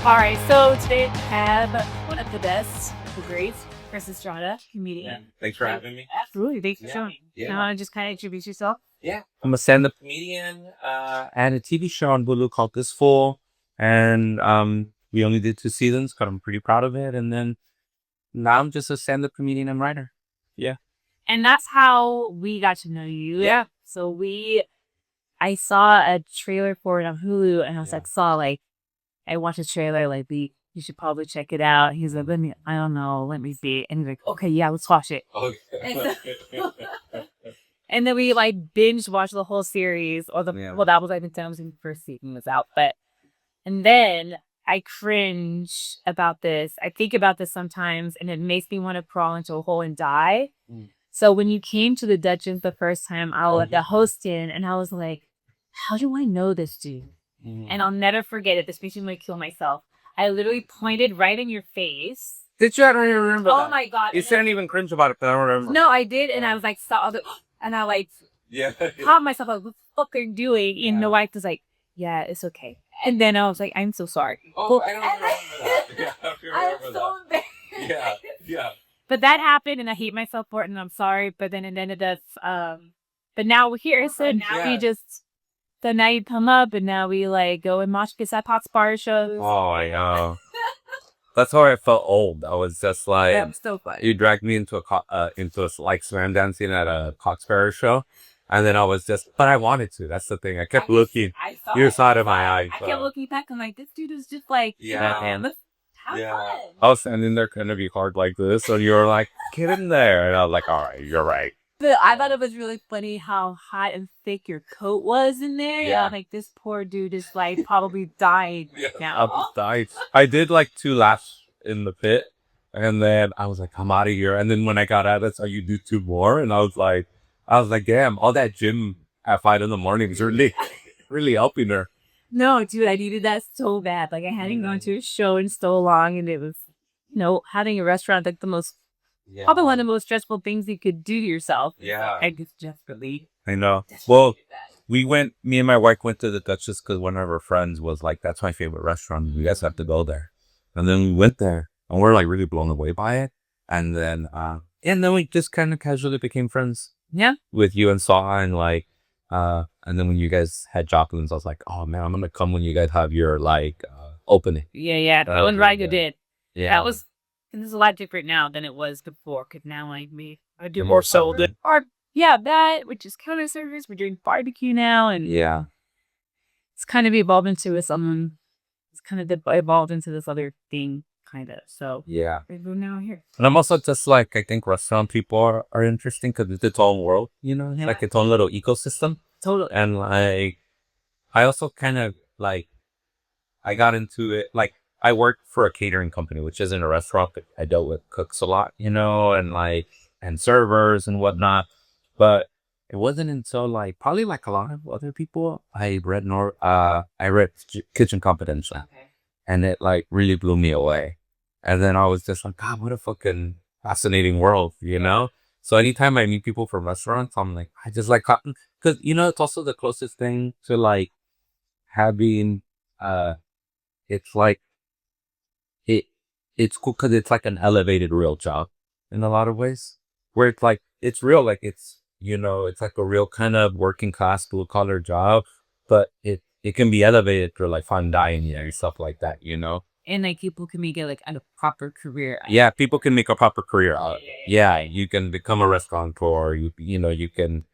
All right, so today I have one of the best, the great Chris Estrada, comedian. Yeah. Thanks for having me. Absolutely, thanks for showing. Yeah. Now, just kind of introduce yourself. Yeah. I'm a stand-up comedian. And a TV show on Hulu called This Fool. And we only did 2 seasons, but I'm pretty proud of it. And then now I'm just a stand-up comedian and writer. Yeah. And that's how we got to know you. Yeah. So I saw a trailer for it on Hulu, and I was I watched the trailer, you should probably check it out. He's like, let me see. And he's like, okay, yeah, let's watch it. Okay. And then we binge watched the whole series, well, that was the time when the first season was out, and then I cringe about this. I think about this sometimes, and it makes me want to crawl into a hole and die. So when you came to the Duchess the first time, I was the host in, and I was like, how do I know this dude? And I'll never forget it. This makes me want to kill myself. I literally pointed right in your face. Did you? I don't even remember that. Oh my God. You shouldn't even cringe about it, but I don't remember. No, I did, and I was like, and I caught myself, what the fuck are you doing? And the wife was like, yeah, it's okay. And then I was like, I'm so sorry. Oh, I don't remember that. Yeah, I'm so embarrassed. Yeah. But that happened, and I hate myself for it, and I'm sorry. But then it ended up, but now we're here, so so now you come up, and now we go and watch Pot Bar shows. Oh, I know. That's how I felt old. I was just like, that's so fun. You dragged me into swam dancing at a Coxsparrow show. And then I was but I wanted to. That's the thing. I kept looking. Your side of my eye. I kept looking back. I'm like, this dude is just man, let's have fun. I was standing there kind of be hard like this. And you were like, get in there. And I was like, all right, you're right. But I thought it was really funny how hot and thick your coat was in there. Yeah. This poor dude is probably died now. I died. I did 2 laps in the pit. And then I was like, I'm out of here. And then when I got out, I saw you do 2 more. And I was like, damn, all that gym at 5 a.m. is really, really helping her. No, dude, I needed that so bad. I hadn't gone to a show in so long. And it was, having a restaurant, the most, probably one of the most stressful things you could do to yourself. Yeah. I guess desperately. I know. Well, me and my wife went to the Duchess because one of our friends was like, that's my favorite restaurant. You guys have to go there. And then we went there and we're really blown away by it. And then we just kind of casually became friends. Yeah. With you and Saw and and then when you guys had Jockelin's, I was like, oh man, I'm gonna come when you guys have your opening. Yeah. The one Rigo did. Yeah. That was, and it's a lot different now than it was before. Cause now I do more sold it. Or that, which is counter service. We're doing barbecue now, and it's kind of evolved into this other thing. Kind of. So yeah, we're now here. And I'm also just I think restaurant people are interesting because it's its own world, it's its own little ecosystem. Totally. And I also kind of I got into it. I worked for a catering company, which isn't a restaurant, but I dealt with cooks a lot, and and servers and whatnot. But it wasn't until probably a lot of other people, I read Kitchen Confidential. Okay. And it really blew me away. And then I was just like, God, what a fucking fascinating world, So anytime I meet people from restaurants, I'm like, I just like cotton. Because, it's also the closest thing to having, it's it's cool because it's an elevated real job in a lot of ways. Where it's it's real, it's, it's a real kind of working class blue collar job. But it can be elevated to fine dining and stuff like that, And people can make it a proper career. Yeah, people can make a proper career out. Yeah, you can become a restaurateur. You can.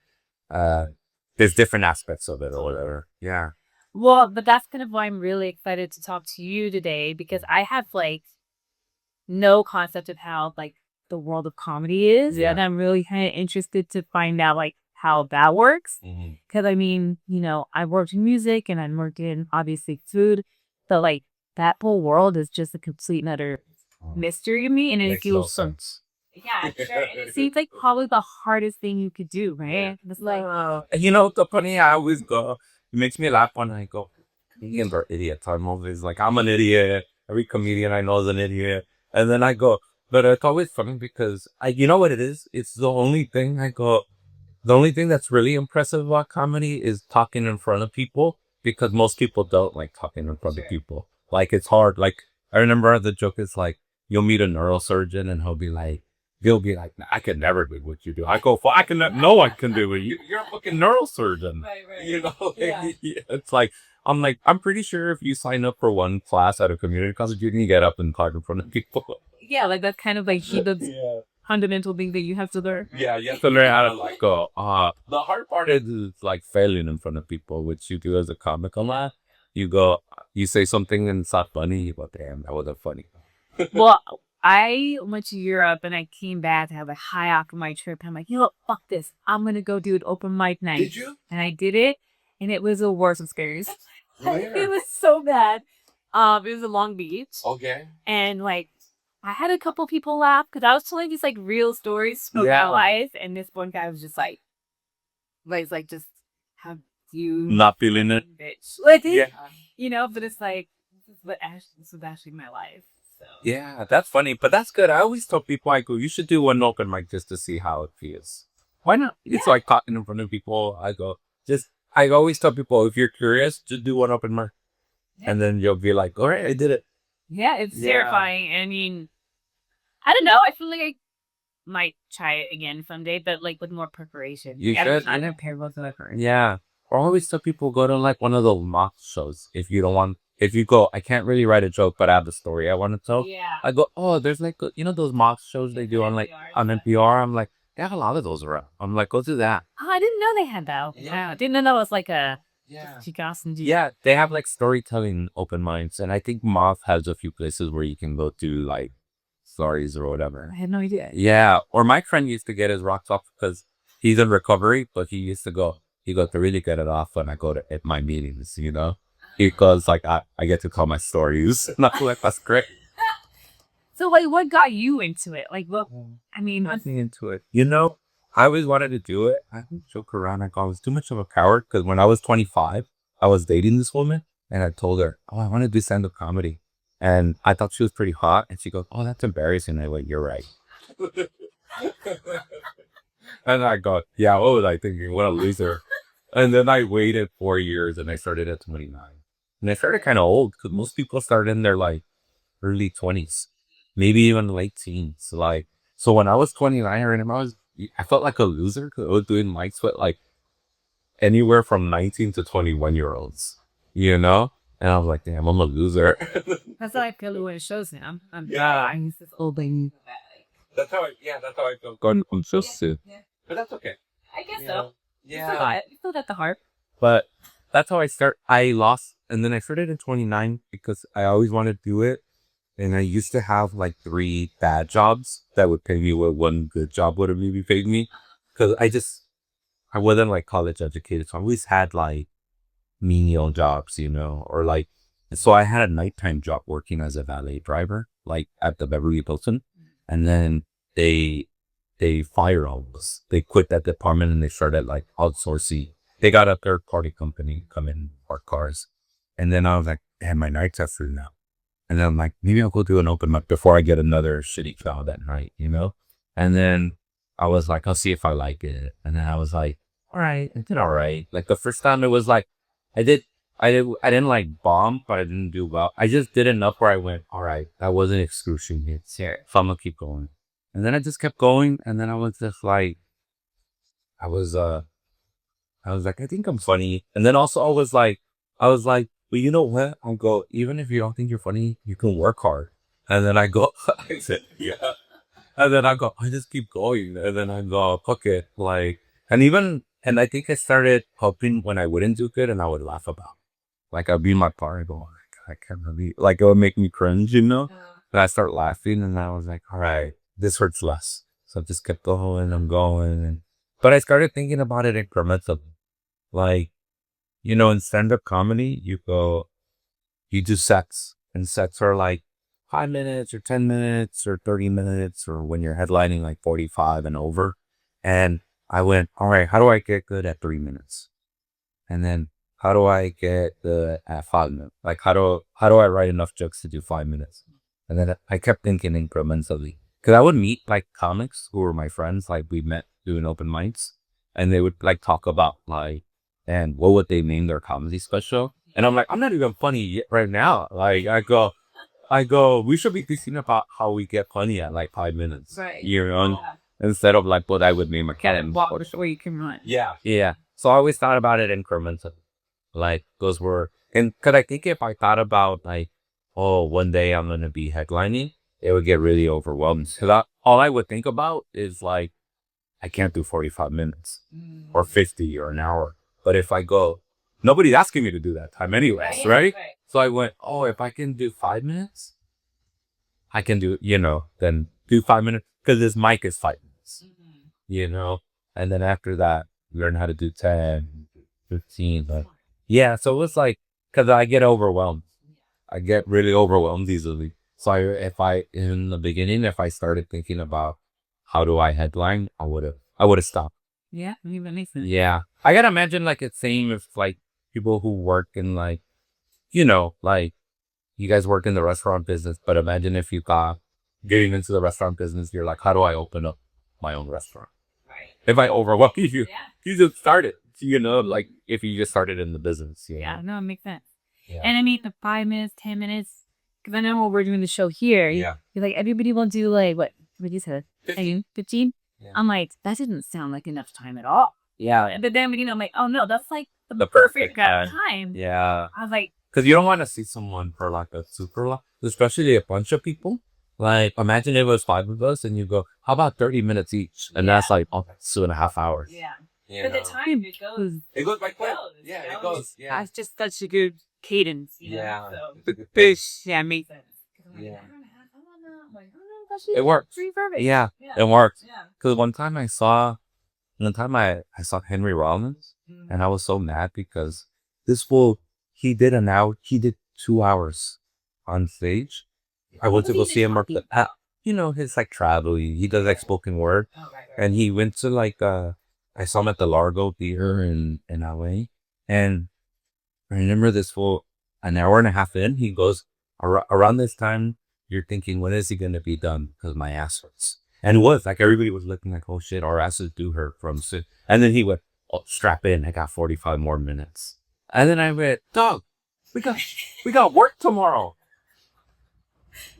There's different aspects of it or whatever. Yeah. Well, but that's kind of why I'm really excited to talk to you today, because I have no concept of how the world of comedy is, and I'm really kind of interested to find out how that works. Because I worked in music and I worked in obviously food, so that whole world is just a complete and utter mystery to me, and it feels sense. Yeah, sure. And it seems probably the hardest thing you could do, right? It's the funny, I always go. It makes me laugh when I go, comedians are idiots. I'm always I'm an idiot. Every comedian I know is an idiot. And then I go, but it's always funny because you know what it is? It's the only thing the only thing that's really impressive about comedy is talking in front of people, because most people don't like talking in front of people. Like, it's hard. Like, I remember the joke is like, you'll meet a neurosurgeon and he'll be like, nah, I could never do what you do. I go, I can, no one can do it. You're a fucking neurosurgeon. Right. You know, it's like, I'm like, I'm pretty sure if you sign up for one class at a community college, you can get up and talk in front of people. Yeah, like that's kind of like the fundamental thing that you have to learn. Yeah, you have to learn how to like go. The hard part is like failing in front of people, which you do as a comic a lot. You go, you say something and it's not funny. You go, damn, that wasn't funny. Well, I went to Europe and I came back to have a high off of my trip. And I'm like, you know what, fuck this. I'm gonna go do an open mic night. Did you? And I did it, and it was the worst experience. Where? It was so bad. It was in Long Beach. Okay. And like, I had a couple people laugh because I was telling these like real stories from my life, and this one guy was just like just have you not feeling it, bitch. Like, you know, but it's like this was actually my life. So. Yeah, that's funny, but that's good. I always tell people, I go, you should do one open mic just to see how it feels. Why not? It's like talking in front of people. I always tell people, if you're curious, just do one open mic. Yeah. And then you'll be like, all right, I did it. Yeah, it's terrifying. I mean, I don't know. I feel like I might try it again someday, but like with more preparation. You should. I don't care about the preparation. Yeah. Or I always tell people, go to like one of those mock shows if you don't want. If you go, I can't really write a joke, but I have the story I want to tell. Yeah. I go, oh, there's like, you know, those mock shows they do on like on NPR. I'm like, they have a lot of those around. I'm like, go do that. Oh, I didn't know they had that. Yeah. I didn't know that was like a. Yeah, they have like storytelling open mics, and I think Moth has a few places where you can go do like stories or whatever. I had no idea. Yeah, or my friend used to get his rocks off because he's in recovery, but he used to go. He got to really get it off when I go to at my meetings, you know, because like I get to tell my stories. Not like that's great. So like, what got you into it? Like, what? I mean, nothing into it. You know, I always wanted to do it. I don't joke around. I was too much of a coward because when I was 25, I was dating this woman and I told her, oh, I want to do stand-up comedy. And I thought she was pretty hot. And she goes, oh, that's embarrassing. I went, you're right. And I go, yeah, what was I thinking? What a loser. And then I waited 4 years and I started at 29. And I started kind of old because most people start in their like early 20s, maybe even late teens. Like, so when I was 29, I remember I felt like a loser because I was doing mics with like anywhere from 19 to 21-year-olds, you know? And I was like, damn, I'm a loser. That's how I feel when it shows now. I'm this old lady. That's how I feel. Going on just But that's okay. I guess so. Yeah. You still got the harp. But that's how I lost. And then I started in 29 because I always wanted to do it. And I used to have like 3 bad jobs that would pay me what one good job would have maybe paid me. Because I wasn't like college educated. So I always had like menial jobs, you know, or like, so I had a nighttime job working as a valet driver, like at the Beverly Hilton. And then they fired all of us. They quit that department and they started like outsourcing. They got a third party company come in park cars. And then I was like, damn, my nights are free now. And then I'm like, maybe I'll go do an open mic before I get another shitty job that night, you know? And then I was like, I'll see if I like it. And then I was like, all right, I did all right. Like the first time it was like, I didn't like bomb, but I didn't do well. I just did enough where I went, all right, that wasn't excruciating. So I'm gonna keep going. And then I just kept going. And then I was just like, I was like, I think I'm funny. And then also I was like, but you know what? I'll go, even if you don't think you're funny, you can work hard. And then I go, I said, yeah. And then I go, I just keep going. And then I go, fuck it. Like, and I think I started helping when I wouldn't do good and I would laugh about it. Like I'd be in my car and go, oh my God, I can't believe, like it would make me cringe, you know? And I start laughing and I was like, all right, this hurts less. So I just kept going and going. But I started thinking about it incrementally. Like, you know, in stand-up comedy, you do sets. And sets are like 5 minutes or 10 minutes or 30 minutes or when you're headlining like 45 and over. And I went, all right, how do I get good at 3 minutes? And then how do I get good at 5 minutes? Like, how do I write enough jokes to do 5 minutes? And then I kept thinking incrementally. Because I would meet like comics who were my friends, like we met doing open mics. And they would like talk about like, and what would they name their comedy special? And I'm like, I'm not even funny yet right now. Like, I go, we should be thinking about how we get funny at like 5 minutes. Right. You know, instead of like what I would name a Get cat. it walk where you can run. Yeah. Yeah. So I always thought about it incrementally. Like those were, and cause I think if I thought about like, oh, one day I'm going to be headlining, it would get really overwhelming. So all I would think about is like, I can't do 45 minutes or 50 or an hour. But if I go, nobody's asking me to do that time anyways, right? So I went, oh, if I can do 5 minutes, I can do, then do 5 minutes because this mic is 5 minutes, and then after that, learn how to do 10, 15. But yeah, so it was like, because I get overwhelmed. I get really overwhelmed easily. So in the beginning, if I started thinking about how do I headline, I would have stopped. Yeah, that makes sense. Yeah. I gotta imagine like it's same if like people who work in like, like you guys work in the restaurant business, but imagine if you got getting into the restaurant business, you're like, how do I open up my own restaurant? Right. If I overwhelm you, you just start it. Like if you just started in the business. Yeah, no, it makes sense. Yeah. And I mean, the 5 minutes, 10 minutes, because I know when we're doing the show here, you're like, everybody will do like, what you said? 15? Yeah. I'm like, that didn't sound like enough time at all. Yeah. But then, I'm like, oh no, that's like the perfect time. Yeah. I was like, because you don't want to see someone for like a super long, especially a bunch of people. Like, imagine it was 5 of us and you go, how about 30 minutes each? And that's like, that's 2.5 hours. Yeah. But the time it goes by quick. Yeah, it goes. Yeah. That's just such a good cadence. Yeah. Yeah, makes sense. Yeah. It works. Yeah, it works. Yeah. Because one time I saw Henry Rollins, and I was so mad because this fool, he did 2 hours on stage. I went to go see him work his like traveling. He does like spoken word. And he went to like I saw him at the Largo Theater in LA. And I remember this fool, an hour and a half in, he goes, around this time, you're thinking, when is he going to be done? Because my ass hurts. And it was like, everybody was looking like, oh shit, our asses do hurt from sit. And then he went, oh, strap in. I got 45 more minutes. And then I went, dog, we got work tomorrow.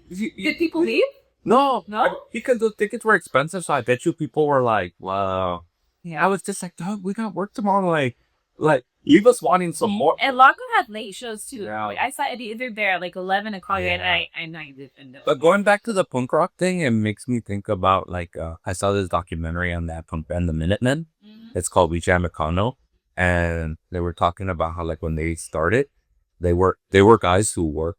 Did people leave? No. Because the tickets were expensive. So I bet you people were like, wow. Yeah. I was just like, dog, we got work tomorrow. Like, leave us wanting some more. And Lago had late shows too. Yeah. Like, I saw it either there at like 11 o'clock at night. I know you didn't. But going back to the punk rock thing, it makes me think about like I saw this documentary on that punk band, the Minutemen. Mm-hmm. It's called We Jam Econo, and they were talking about how like when they started, they were guys who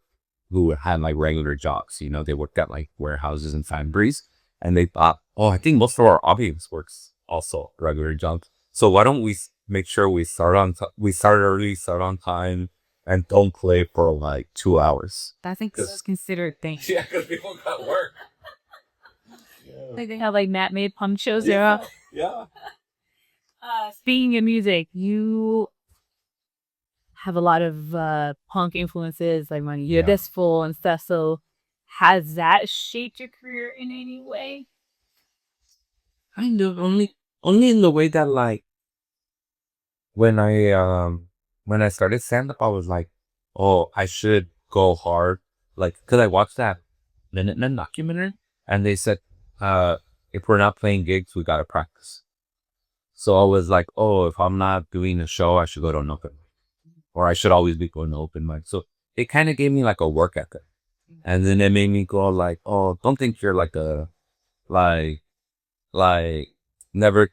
had like regular jobs. They worked at like warehouses and factories, and they thought, oh, I think most of our audience works also regular jobs. So why don't we make sure we start early, start on time, and don't play for like 2 hours. I think this is considered thing. Yeah, because people got work. Like they have like mat-made punk shows there. Yeah. Speaking of music, you have a lot of punk influences, like when you're this full and stuff. So has that shaped your career in any way? Kind of, only in the way that like when I started stand-up, I was like, oh, I should go hard. Like, because I watched that Minutemen documentary, and they said, if we're not playing gigs, we got to practice. So I was like, oh, if I'm not doing a show, I should go to an open mic. Or I should always be going to open mic. So it kind of gave me like a work ethic. And then it made me go like, oh, don't think you're like never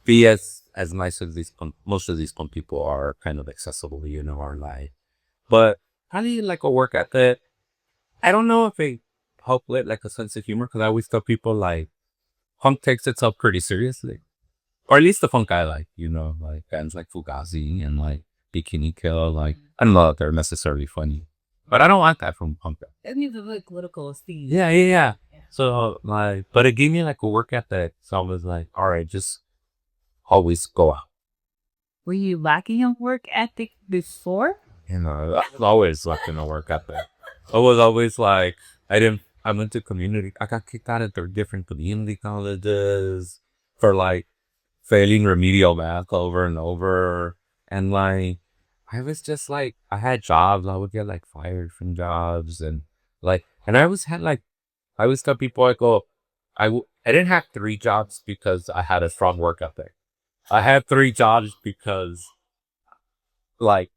be as nice as most of these punk people are kind of accessible, or like, but probably like a work ethic. I don't know if it helped with like a sense of humor, because I always tell people like punk takes itself pretty seriously, or at least the punk I like, like bands like Fugazi and like Bikini Kill. Like, I don't know if they're necessarily funny, but I don't want that from punk. It needs a like political esteem. Yeah. So like, but it gave me like a work ethic. So I was like, all right, just always go out. Were you lacking in work ethic before? I was always lacking in work ethic. I was always like, I went to community. I got kicked out of 3 different community colleges for like failing remedial math over and over. And like, I was just like, I had jobs. I would get like fired from jobs and like, and I always had like, I always tell people, I go, I didn't have 3 jobs because I had a strong work ethic. I had 3 jobs because like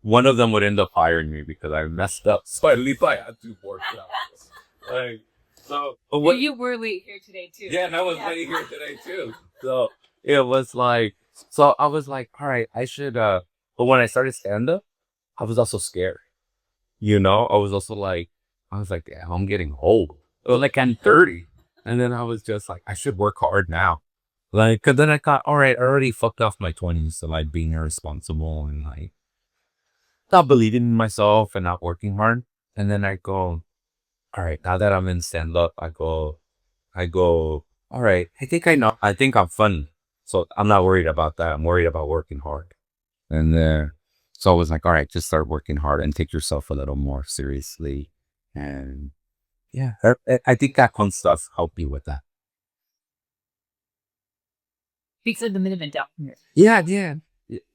one of them would end up hiring me because I messed up. So at least I had 2 jobs. Like, so what? You were late here today too. Yeah, and I was late here today too. So it was like, so I was like, all right, I should, but when I started stand up, I was also scared. You know, I was also like, damn, I'm getting old. Or like I'm 30. And then I was just like, I should work hard now. Like, cause then I thought, all right, I already fucked off my 20s. So like being irresponsible and like not believing in myself and not working hard. And then I go, all right, now that I'm in stand up, I go, all right, I think I know, I think I'm funny. So I'm not worried about that. I'm worried about working hard. And so I was like, all right, just start working hard and take yourself a little more seriously. And yeah, I think that kind of stuff helped me with that. Because of the minimum down here. Yeah, yeah.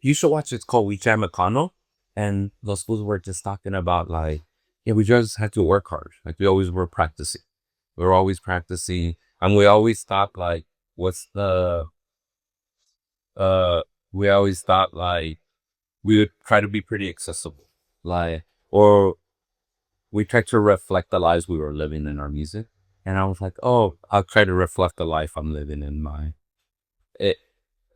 You should watch it. It's called We Jam Econo. And those fools were just talking about like, yeah, we just had to work hard. Like we always were practicing. We were always practicing. And we always thought like, what's the, uh, we always thought like, we would try to be pretty accessible. Like, or we tried to reflect the lives we were living in our music. And I was like, oh, I'll try to reflect the life I'm living in my, it,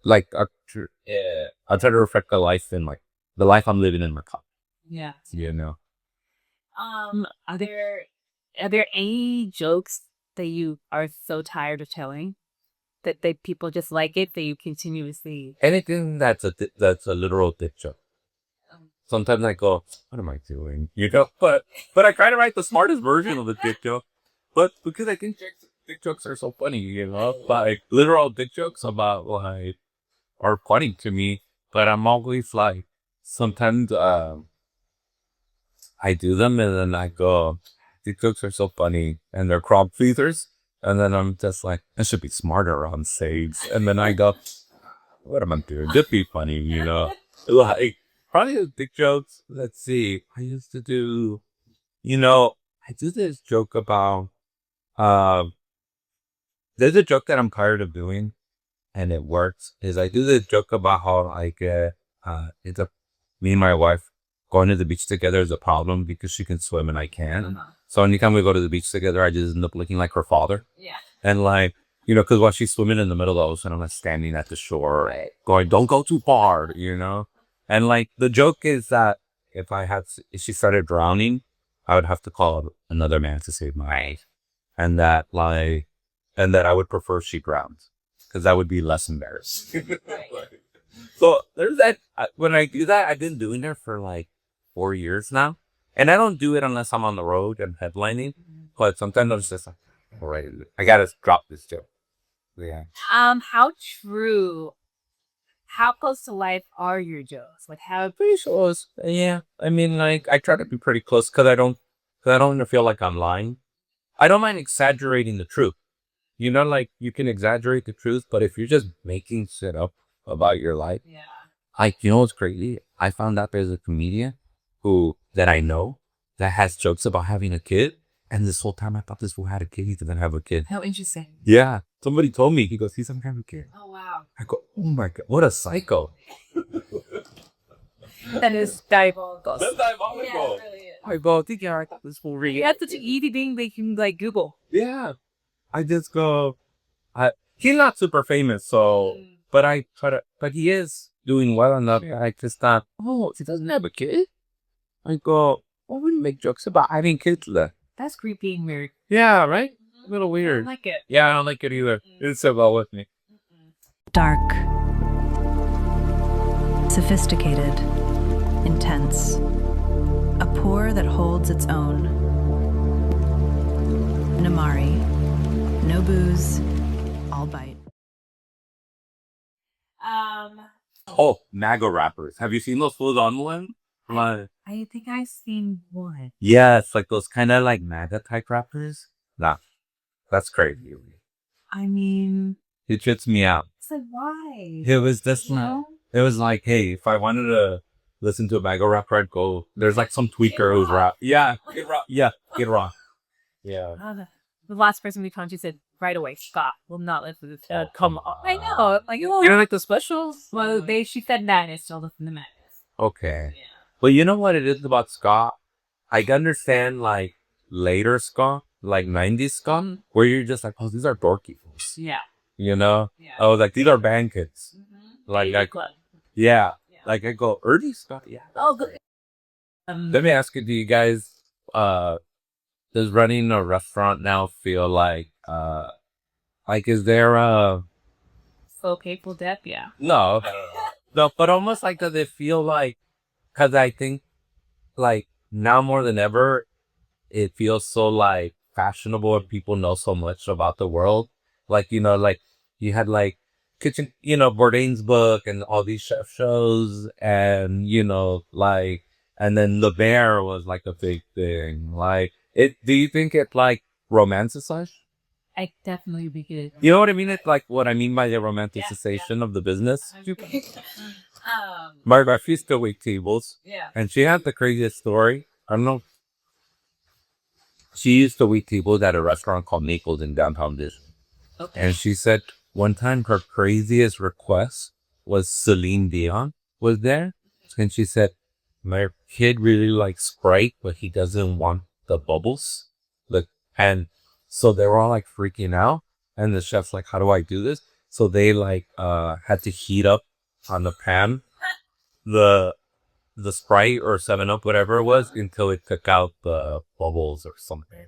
like, I'll try to reflect the life in like, the life I'm living in my cup. Yeah. You know? Are there any jokes that you are so tired of telling that people just like it that you continuously? Anything that's a literal dick joke. Sometimes I go, what am I doing? You know, but I try to write the smartest version of the dick joke. But because I think dick jokes are so funny, you know, like literal dick jokes about like are funny to me. But I'm always like, sometimes I do them and then I go, dick jokes are so funny and they're crowd pleasers. And then I'm just like, I should be smarter on stage. And then I go, what am I doing? Just be funny, you know? Like, probably the dick jokes. Let's see. I used to do, you know, I do this joke about, um, there's a joke that I'm tired of doing and it works. Is I do this joke about how, like, it's a, me and my wife going to the beach together is a problem because she can swim and I can't. So anytime we go to the beach together, I just end up looking like her father. Yeah. And like, you know, because while she's swimming in the middle of the ocean, I'm like standing at the shore, going, "Don't go too far," you know. And like the joke is that if she started drowning, I would have to call another man to save my life, and that like, and that I would prefer she drowns because that would be less embarrassing. So there's that. When I do that, I've been doing it for like 4 years now, and I don't do it unless I'm on the road and headlining. But sometimes I'm just like, all right, I gotta drop this joke. Yeah. How true? How close to life are your jokes? Like how? Pretty close. Yeah. I mean, like, I try to be pretty close because I don't want to feel like I'm lying. I don't mind exaggerating the truth. You know, like, you can exaggerate the truth, but if you're just making shit up about your life, Yeah. like, you know what's crazy? I found out there's a comedian that I know that has jokes about having a kid. And this whole time I thought this fool had a kid. He didn't have a kid. How interesting. Yeah. Somebody told me. He goes, he's some kind of kid. Oh, wow. I go, oh my God, what a psycho. That is diabolical. That's diabolical. Yeah, it really is. I go, think I thought this fool really. That's such an easy thing they can like Google. Yeah. I just go, he's not super famous, so, but he is doing well enough. I just thought, oh, he doesn't have a kid? I go, why would he make jokes about having kids then? That's creepy and weird. Yeah, right? A little I weird. don't like it. Yeah, I don't like it either. It's so well with me. Dark, sophisticated, intense, a pour that holds its own. Namari, no booze, all bite. Oh, MAGA rappers. Have you seen those fools on one? Like, I think I've seen one. yeah, it's like those kind of like MAGA type rappers. Nah, that's crazy. I mean, It trips me out. it's like why? It was this You one. know? It was like, hey, if I wanted to listen to a Bagel rapper, I'd go. There's like some tweaker who's rap. Yeah, Kid Rock. Yeah, Kid Rock. Yeah. The last person we contacted said right away, Scott will not listen to this. Come on. I know. Like, You don't like the specials? well, she said that and I still listen to Madness. Okay. But you know what it is about ska? I can understand like later ska, like 90s ska, where you're just like, oh, these are dorky fools. Yeah. You know? Yeah. Oh, like these are band kids. Like, Club. yeah. Like I go, early ska? Yeah. Oh, good. Let me ask you, do you guys, does running a restaurant now feel like is there So painful death, yeah. no, no, but almost like, does it feel like, cause I think like now more than ever, it feels so like fashionable and people know so much about the world. Like, you know, like you had like kitchen, you know, Bourdain's book and all these chef shows and, you know, like, and then Le Bear was like a big thing. Like do you think it like romanticized? I definitely begin. You know what I mean? It's like what I mean by the romanticization of the business. My wife used to wait tables. Yeah. And she had the craziest story. I don't know. She used to wait tables at a restaurant called Naples in downtown Disney. Okay. And she said one time her craziest request was Celine Dion was there. And she said, my kid really likes Sprite, but he doesn't want the bubbles. Like, and so they were all like freaking out. And the chef's like, how do I do this? So they like had to heat up on the pan the Sprite or 7-Up, whatever it was, until it took out the bubbles or something.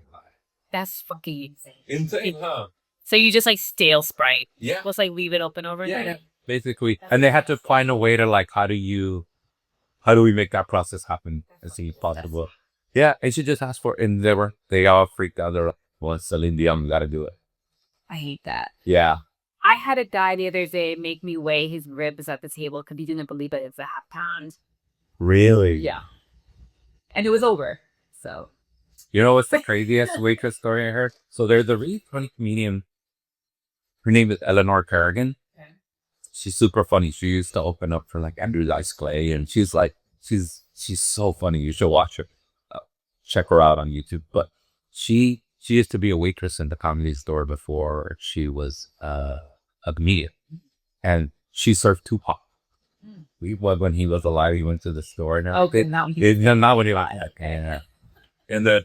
That's fucking insane. Insane, huh? So you just like stale Sprite. Yeah. Just like leave it open overnight. Yeah. Basically. And they had to find a way to like, how do we make that process happen as soon as possible? Yeah. And she just asked for it. And they all freaked out. They're like, well, Celine Dion, gotta do it. I hate that. Yeah. I had a guy the other day make me weigh his ribs at the table because he didn't believe it was a half pound. Really? Yeah. And it was over. So. You know what's the craziest waitress story I heard? So there's a really funny comedian. Her name is Eleanor Kerrigan. Okay. She's super funny. She used to open up for like Andrew Dice Clay, and she's like, she's so funny. You should watch her. Check her out on YouTube. But she used to be a waitress in the Comedy Store before she was a comedian, and she served Tupac. When he was alive, he went to the store. Now, okay, not when he was. Okay. And then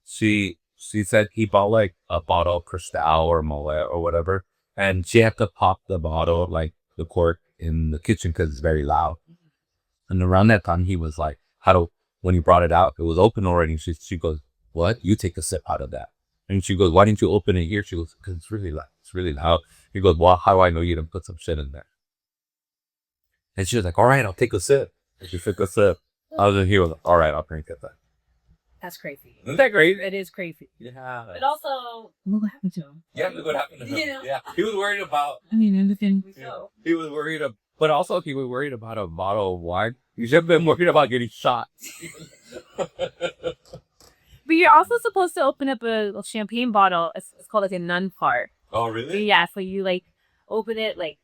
she said he bought like a bottle of Cristal or Moet or whatever, and she had to pop the bottle, like the cork, in the kitchen because it's very loud. And around that time, he was like, when he brought it out, it was open already. She goes, what? You take a sip out of that. And she goes, why didn't you open it here? She goes, because it's really loud. It's really loud. He goes, well, how do I know you didn't put some shit in there? And she was like, all right, I'll take a sip. And she took a sip. He was like, all right, I'll drink it then. That's crazy. Isn't that crazy? It is crazy. Yeah. But also, what happened to him? Yeah, look what happened to him. You know? Yeah. He was worried about. I mean, anything. Yeah. He was worried but also he was worried about a bottle of wine. He should have been worried about getting shot. But you're also supposed to open up a champagne bottle. It's called like a nun part. Oh, really? Yeah, so you like open it, like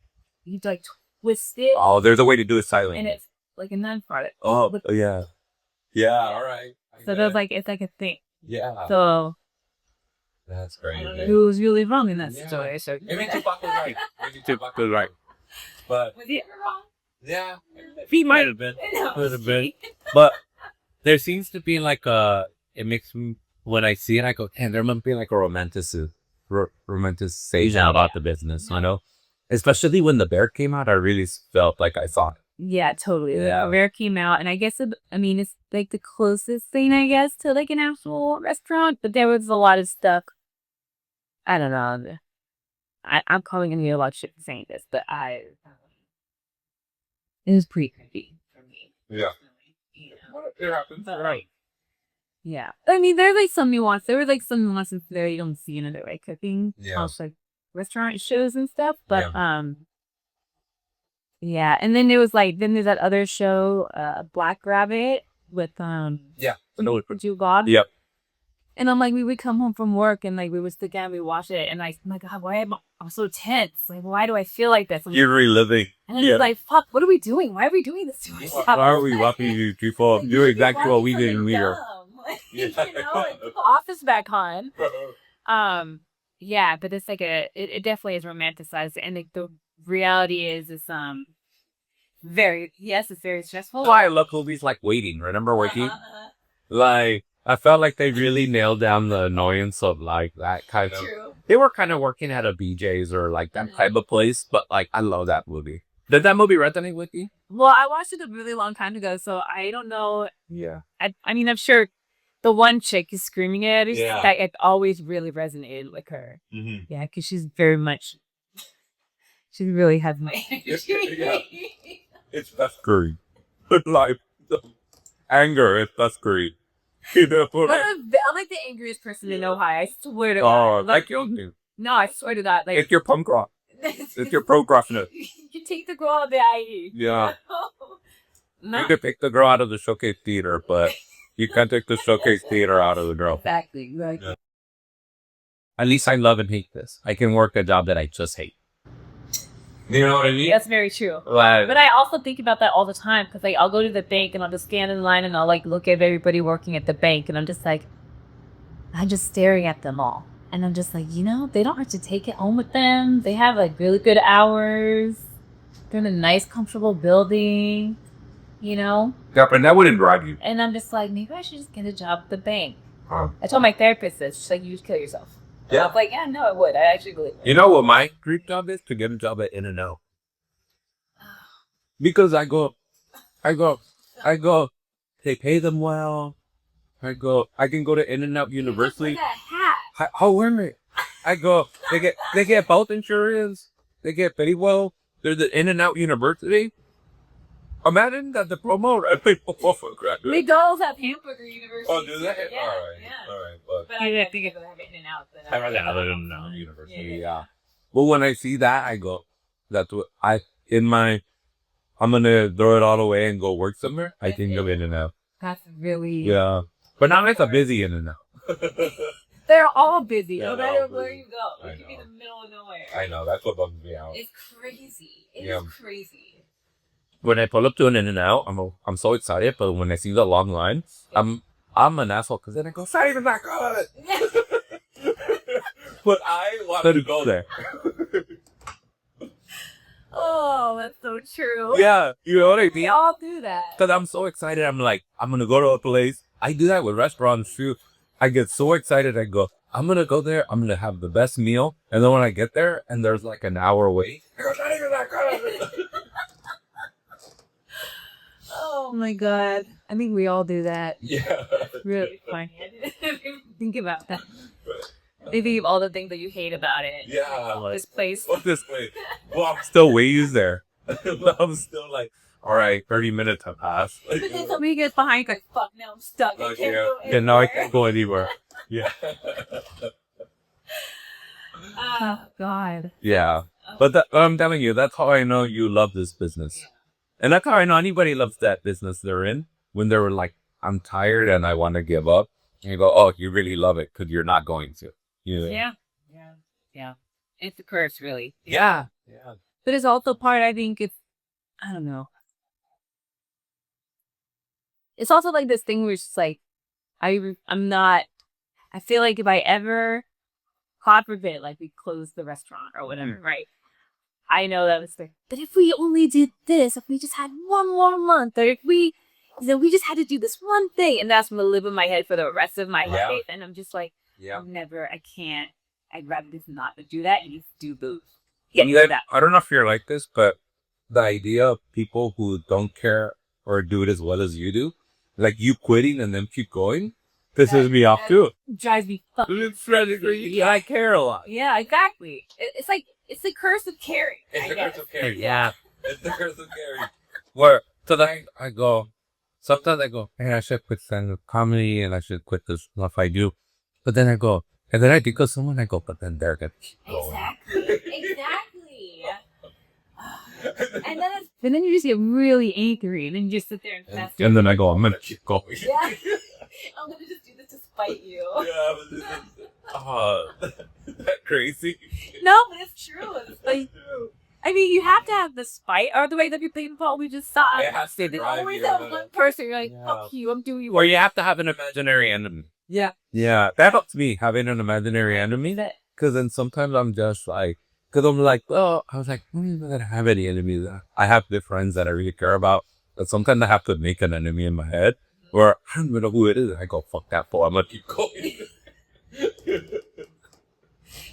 you like twist it. Oh, there's a way to do it silently. And it's like a nun part. Oh, yeah. Yeah, all right. So there's like, it's like a thing. Yeah. So. That's crazy. Who was really wrong in that situation? Maybe Tupac was right. Tupac was right. But. Was he ever wrong? Yeah. He might have been. Could have been. But there seems to be like it makes me, when I see it, I go, damn, there must be like a romanticization about the business, you know? Especially when The Bear came out, I really felt like I saw it. Yeah, totally. Yeah. The Bear came out, and I guess, it's like the closest thing, I guess, to like an actual restaurant, but there was a lot of stuff. I don't know. I'm calling in a lot of shit for saying this, but it was pretty creepy for me. Yeah. You know? Well, it happens. Right. Yeah. I mean, there's like some nuance. There were like some nuances there you don't see in other like cooking. Yeah. Also, like restaurant shows and stuff. But yeah. And then there was like there's that other show, Black Rabbit with yeah. Juggled. Yep. And I'm like, we would come home from work and like we would sit down, we watch it, and I'm like, God, why am I'm so tense. Like, why do I feel like this? You're reliving. And then it's like, fuck, what are we doing? Why are we doing this to ourselves? Why are we watching you people do exactly what we did in Leader? You know, like, put the office back on. Yeah, but it's like it definitely is romanticized, and the reality is it's very stressful. That's why I love movies like Waiting. Remember Waiting? Like, I felt like they really nailed down the annoyance of like that kind of. True. They were kind of working at a BJ's or like that type of place, but like I love that movie. Did that movie resonate with you? Well, I watched it a really long time ago, so I don't know. Yeah. I mean, I'm sure the one chick is screaming at us. Yeah. That it always really resonated with her. Mm-hmm. Yeah, because she's very much. She really has my energy. Yeah. It's festering. Like the anger is festering. You know, But I'm like the angriest person in Ohio. I swear to oh, God. like you. No, I swear to God. Like It's your punk rock. It's your pro rockness. You take the girl out of the IE. Yeah. No. You could pick the girl out of the showcase theater, but you can't take the showcase theater out of the girl. Exactly. Like, Yeah. At least I love and hate this. I can work a job that I just hate. You know what I mean? that's very true. Like, But I also think about that all the time because like I'll go to the bank and I'll just scan in line and I'll like look at everybody working at the bank and I'm just staring at them all. And I'm just like, you know, they don't have to take it home with them. They have like really good hours. They're in a nice, comfortable building, you know? yeah, but that wouldn't drive you. And I'm just like, maybe I should just get a job at the bank. Huh. I told my therapist this. She's like, you just kill yourself. Yeah. I was like, yeah, no, I would. I actually believe it. You know what my dream job is? To get a job at In-N-Out. Because I go, they pay them well. I can go to In-N-Out University. Look at that hat. How women? I go, they get both insurance. They get paid well. They're the In-N-Out University. Imagine that the promo I paid for graduate. McDonald's have hamburger university. Oh, do they? Yeah, All right, yeah. all right. But But I didn't think it would have In-N-Out. I rather have it in University. Yeah. But when I see that, I go, that's what I'm gonna throw it all away and go work somewhere. I think of In-N-Out. That's really... Yeah. But not like a busy In-N-Out. They're all busy, Yeah, no they're matter all where busy. you go. I It could be know. the middle of nowhere. I know, that's what bums me out. It's crazy. Yeah. It's crazy. When I pull up to an In-N-Out, I'm so excited, but when I see the long line, I'm an asshole because then I go, it's not even that good. But I wanted to go there. Oh, that's so true. Yeah, you know what I We mean? all do that. Because I'm so excited. I'm like, I'm going to go to a place. I do that with restaurants too. I get so excited. I go, I'm going to go there. I'm going to have the best meal. And then when I get there and there's like an hour wait, I go, it's not even that good. Oh my God. I think we all do that. Yeah. Really funny. I didn't even think about that. Maybe all the things that you hate about it. Yeah. Like, This place. what's this place? Well, I'm still ways there. I'm still like, all right, 30 minutes have passed. But then somebody gets behind you, like, fuck, now I'm stuck. I Like, can't yeah. go Yeah, now I anywhere. can't go anywhere. Yeah. Oh, God. Yeah. But I'm telling you, that's how I know you love this business. And that's how I know anybody loves that business they're in. When they were like, I'm tired and I want to give up. And you go, oh, you really love it because you're not going to. You know? Yeah. Yeah. Yeah. It's a curse, really. Yeah. Yeah. But it's also part, I think, I don't know. It's also like this thing where it's just like, I feel like if I ever, God forbid, like we close the restaurant or whatever, right? I know that was like, but if we only did this, if we just had one more month, or if we just had to do this one thing, and that's gonna live in my head for the rest of my Yeah. life. And I'm just like, Yeah. I can't. I'd rather just not to do that and just do those. Yeah, Yeah, that. I don't know if you're like this, but the idea of people who don't care or do it as well as you do, like you quitting and then keep going, pisses me off too. Drives me fucking. It's tragic. Yeah, I care a lot. Yeah, exactly. It's like it's the curse of caring. It's I the guess. curse of caring. Yeah. It's the curse of caring. Where tonight I go, sometimes I go, hey, I should quit stand-up comedy and I should quit this stuff I do. But then I go, and then I think of someone, I go, but then they're gonna keep going. Exactly. And then you just get really angry, and then you just sit there and fester. And then I go, I'm gonna keep going. Yeah. I'm gonna just do this to spite you. Yeah, That crazy. No, but it's true. It's like, I mean, you have to have the spite, or the way that you're playing ball. We just saw It has to there's drive always you, that one person. You're like, Yeah. fuck you, I'm doing you. Or you have to have an imaginary enemy. Yeah. Yeah, that helps me, having an imaginary enemy. Because then sometimes I'm just like, because I'm like, well, I was like, I'm not gonna have any enemies. I have the friends that I really care about, but sometimes I have to make an enemy in my head, or I don't even know who it is. I go, fuck that fool. I'm gonna keep going.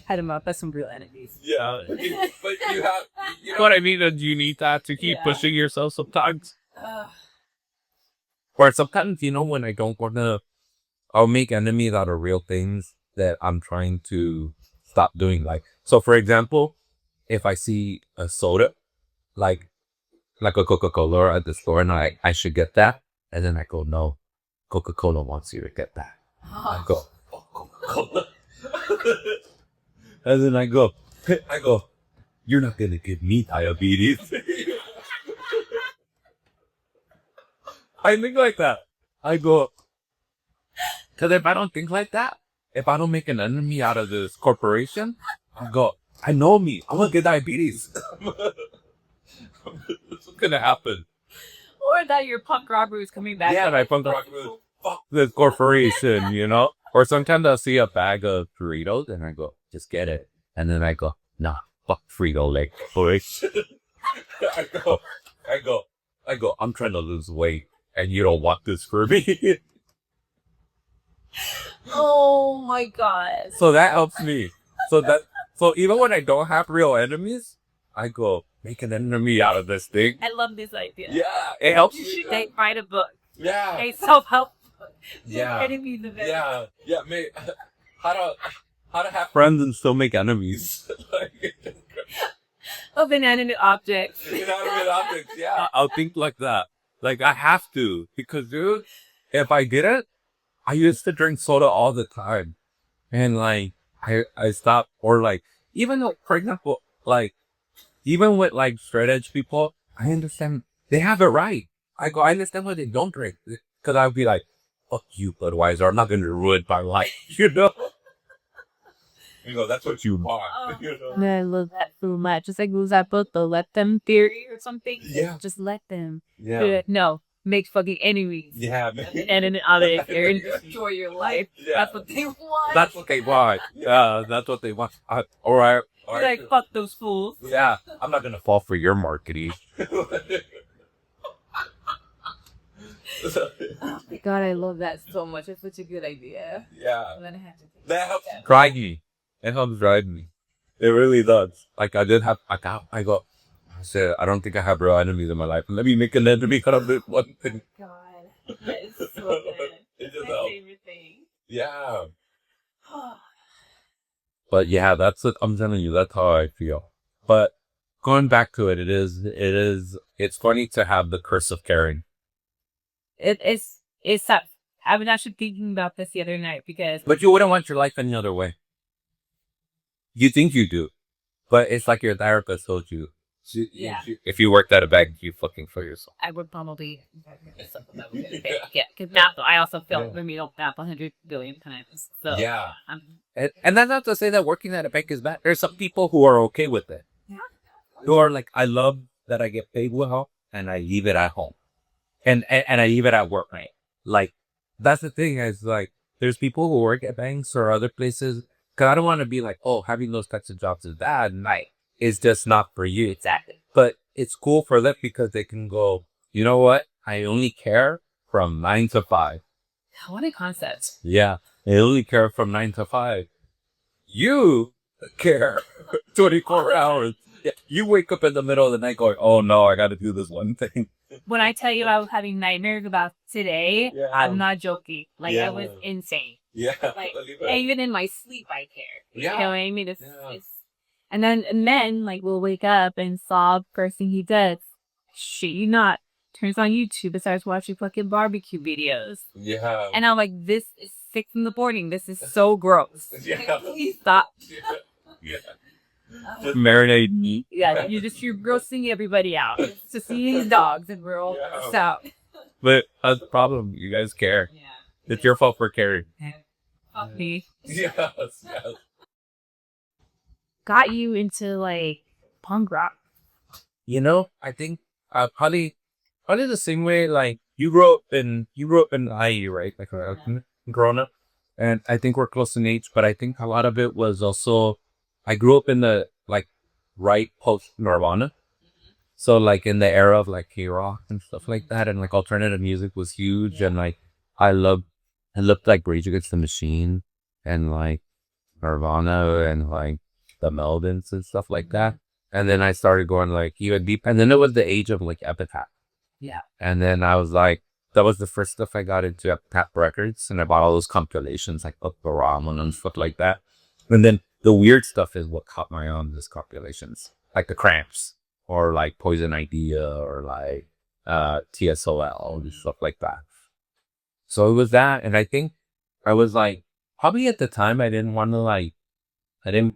Had him up. That's some real enemies. Yeah, but you have, you know what I mean? And you need that to keep pushing yourself sometimes. Or sometimes, you know, when I don't want to, I'll make enemies out of real things that I'm trying to stop doing. Like, so for example, if I see a soda, like a Coca-Cola at the store, and I should get that, and then I go, no, Coca-Cola wants you to get that. I go, oh, Coca-Cola. And then I go, you're not gonna give me diabetes. I think like that. I go, because if I don't think like that, if I don't make an enemy out of this corporation, I go, I know me. I'm gonna get diabetes. That's what's gonna happen. Or that your punk robber is coming back. Yeah, my punk robber. Fuck this corporation, you know? Or sometimes I'll see a bag of Doritos and I go, just get it. And then I go, nah, fuck Frito-Lay corporation. I go, I'm trying to lose weight and you don't want this for me. Oh my god. So that helps me. So even when I don't have real enemies, I go, make an enemy out of this thing. I love this idea. Yeah, it helps You me. should write a book. Yeah. A self-help book. Yeah. Enemies of it. Yeah, mate. How to have friends and still make enemies. Of inanimate objects. Inanimate objects, yeah. I'll think like that. Like, I have to. Because, dude, if I didn't, I used to drink soda all the time. And, like, I stopped. Or, like, even though, for example, like, even with, like, straight edge people, I understand. They have it right. I understand why they don't drink. Because I'll be like, fuck you, Budweiser. I'm not going to ruin my life. You know? You know, that's what you want. You know? I love that so much. Just like who's that book, the Let Them Theory or something? Yeah. Just let them. Yeah. No. Make fucking enemies. Yeah, man. And an other there and destroy your life. Yeah. That's what they want. That's what they want. Yeah, that's what they want. All right. You're like, fuck those fools. Yeah, I'm not going to fall for your marketing. Oh my god, I love that so much. It's such a good idea. Yeah. And then I have to take That helps drive me. It helps drive me. It really does. Like, I said, I don't think I have real enemies in my life. Let me make an enemy out of this one thing. God, that is so good. It just My helps. favorite thing. Yeah. But yeah, I'm telling you, that's how I feel. But going back to it, it's funny to have the curse of caring. It's tough. I was actually thinking about this the other night because. But you wouldn't want your life any other way. You think you do. But it's like your therapist told you. Yeah. If you worked at a bank, you fucking for yourself. I would probably. Yeah, because math. I also feel when we don't math 100 billion times. So yeah. And that's not to say that working at a bank is bad. There's some people who are okay with it. Yeah. Who are like, I love that I get paid well and I leave it at home. And I leave it at work, right? Like, that's the thing is like, there's people who work at banks or other places. Cause I don't want to be like, oh, having those types of jobs is bad. Like, it's just not for you. Exactly. But it's cool for them because they can go, you know what? I only care from 9 to 5. What a concept. Yeah. I only care from 9 to 5. You care 24 hours. Yeah. You wake up in the middle of the night going, oh no, I got to do this one thing. When I tell you I was having nightmares about today, I'm not joking. Like, I was insane. Yeah. Like, even in my sleep, I care. Yeah. You know what I mean? It's, and then, like, we'll wake up and Saab, first thing he does, shit you not, turns on YouTube and starts watching fucking barbecue videos. Yeah. And I'm like, this is 6 in the morning. This is so gross. Yeah. Like, please stop. Yeah. Just marinate meat. Yeah, you're grossing everybody out. It's just eating dogs and we're all grossed out. But that's the problem. You guys care. Yeah. It's your fault for caring. Me. Yes, yes. Got you into like punk rock. You know, I think probably the same way like you grew up in IE, right? Like growing up. And I think we're close in age, but I think a lot of it was also I grew up in the like right post Nirvana. So like in the era of like K-rock and stuff like that, and like alternative music was huge, and like I loved like Rage Against the Machine and like Nirvana and like the Melvins and stuff like that. And then I started going like even deep, and then it was the age of like Epitaph. Yeah. And then I was like, that was the first stuff I got into Epitaph Records, and I bought all those compilations like Up the Ramen and stuff like that. And then the weird stuff is what caught my eye on these compilations, like the Cramps or like Poison Idea or like TSOL and stuff like that. So it was that, and I think I was like, probably at the time I didn't want to like, I didn't,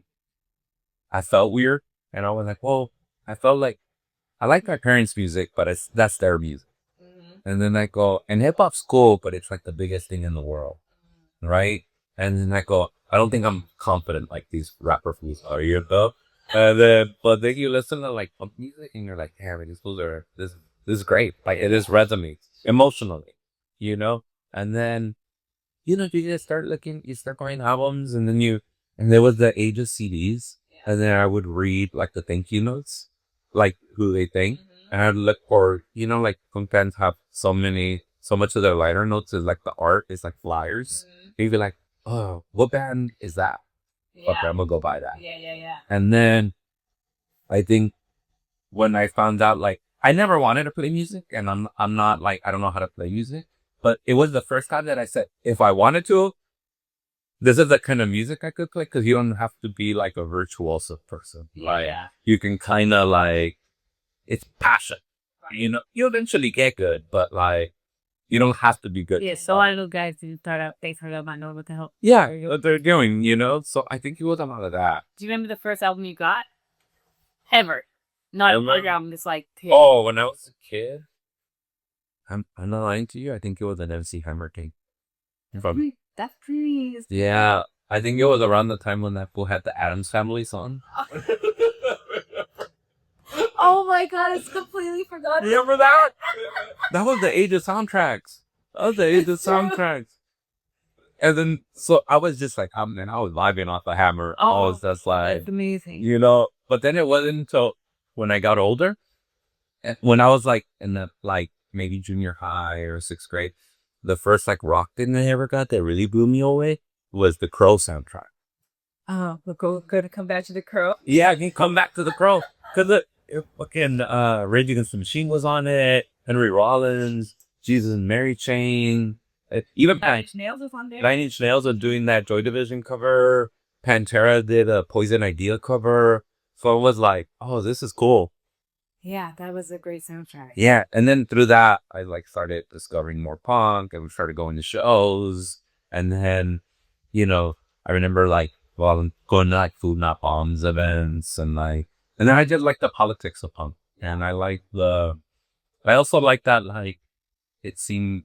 I felt weird, and I was like, well, I felt like I like my parents' music, but that's their music. And then I go, and hip hop's cool, but it's like the biggest thing in the world, right? And then I go, I don't think I'm confident like these rapper fools are, you know? And then, but then you listen to like punk music, and you're like, yeah, these fools are this is great. Like it is resonates emotionally, you know? And then, you know, you just start looking, you start going albums, and then and there was the age of CDs, and then I would read like the thank you notes, like who they thank. And I'd look for, you know, like sometimes have so much of their liner notes is like the art is like flyers. You'd be like, oh, what band is that? Okay, I'm gonna go buy that. Yeah. And then I think when I found out, like, I never wanted to play music, and I'm not like, I don't know how to play music, but it was the first time that I said, if I wanted to, this is the kind of music I could play, because you don't have to be like a virtuoso person. Like, you can kind of like, it's passion. You know, you eventually get good, but like, you don't have to be good. Yeah, so a lot of those guys do start out, they start out not knowing what the hell. Yeah, what they're doing, you know? So I think it was a lot of that. Do you remember the first album you got? Ever. Not a big album, it's like... Oh, when I was a kid? I'm not lying to you. I think it was an MC Hammer thing. That's pretty... Yeah, I think it was around the time when that fool had the Addams Family song. Oh my god, it's completely forgotten. Remember that? That was the age of soundtracks. And then, so I was just like, I was vibing off the Hammer. I was just like, that's amazing. you know, but then it wasn't until when I got older, when I was like in the, like maybe junior high or sixth grade, the first like rock thing I ever got that really blew me away was the Crow soundtrack. Oh, we're going to come back to the Crow? Yeah, I can come back to the Crow. Because fucking Rage Against the Machine was on it, Henry Rollins, Jesus and Mary Chain, even Nine Inch Nails was on there. 9 Inch Nails are doing that Joy Division cover. Pantera did a Poison Idea cover. So I was like, oh, this is cool. Yeah, that was a great soundtrack. Yeah, and then through that, I like started discovering more punk, and we started going to shows. And then, you know, I remember like, well, going to like Food Not Bombs events, and like, and then I did like the politics of punk, and I also like that like it seemed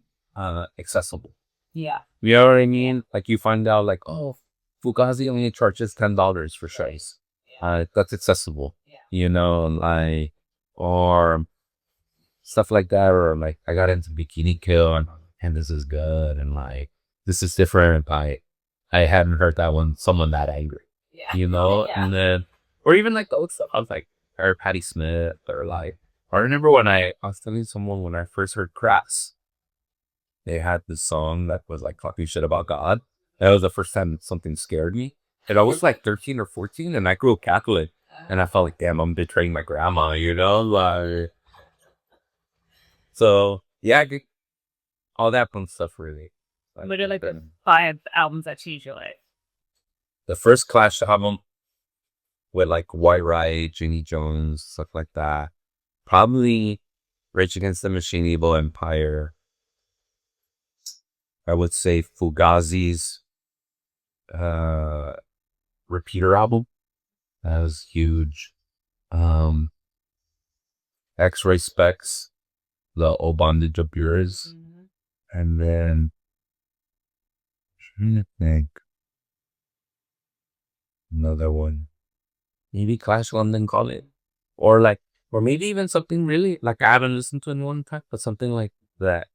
accessible. Yeah. You know what I mean? Like you find out like, oh, Fugazi only charges $10 for shows. That's accessible. Yeah. You know, like, or stuff like that, or like I got into Bikini Kill, and this is good, and like this is different. I hadn't heard that one, someone that angry. Yeah. You know, and then, or even like the old stuff. I was like, or Patti Smith, or like, I remember when I was telling someone when I first heard Crass, they had this song that was like talking shit about God. That was the first time something scared me. And I was like 13 or 14, and I grew up Catholic, and I felt like, damn, I'm betraying my grandma, you know, like. So yeah, all that fun stuff really. What are like the 5 albums that changed your life? The first Clash album with like White Riot, Ginny Jones, stuff like that. Probably Rage Against the Machine, Evil Empire. I would say Fugazi's Repeater album. That was huge. X-Ray Specs, the O Bondage of Yours. And then, I'm trying to think. Another one. Maybe Clash London Calling. Or like, or maybe even something really, like I haven't listened to in one time, but something like that.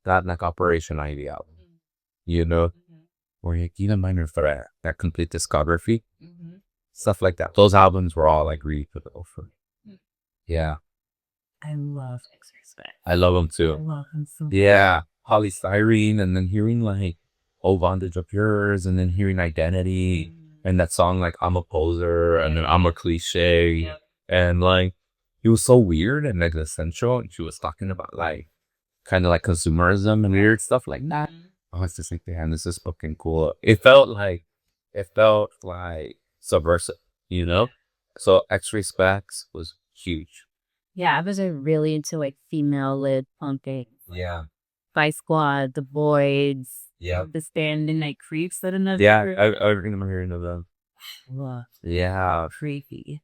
That like Operation Ivy album. You know? Or like even Minor Threat, that complete discography. Stuff like that. Those albums were all like really pivotal for me. Yeah. I love X-Respect. I love them I too. love him so much. Yeah. Polystyrene, and then hearing like Oh Bondage of Yours, and then hearing Identity, and that song like I'm a Poser, and then I'm a Cliche. And like, it was so weird and like essential. And she was talking about like kind of like consumerism and weird stuff like that. I was just like, damn, this is fucking cool. It felt like subversive, you know? So X-Ray Specs was huge. Yeah, I was really into like female-led punking. Yeah. Vice Squad, The Voids. Yeah. The Standing Night Creeps that another Yeah, group. I remember hearing of them. Love. Yeah. Creepy.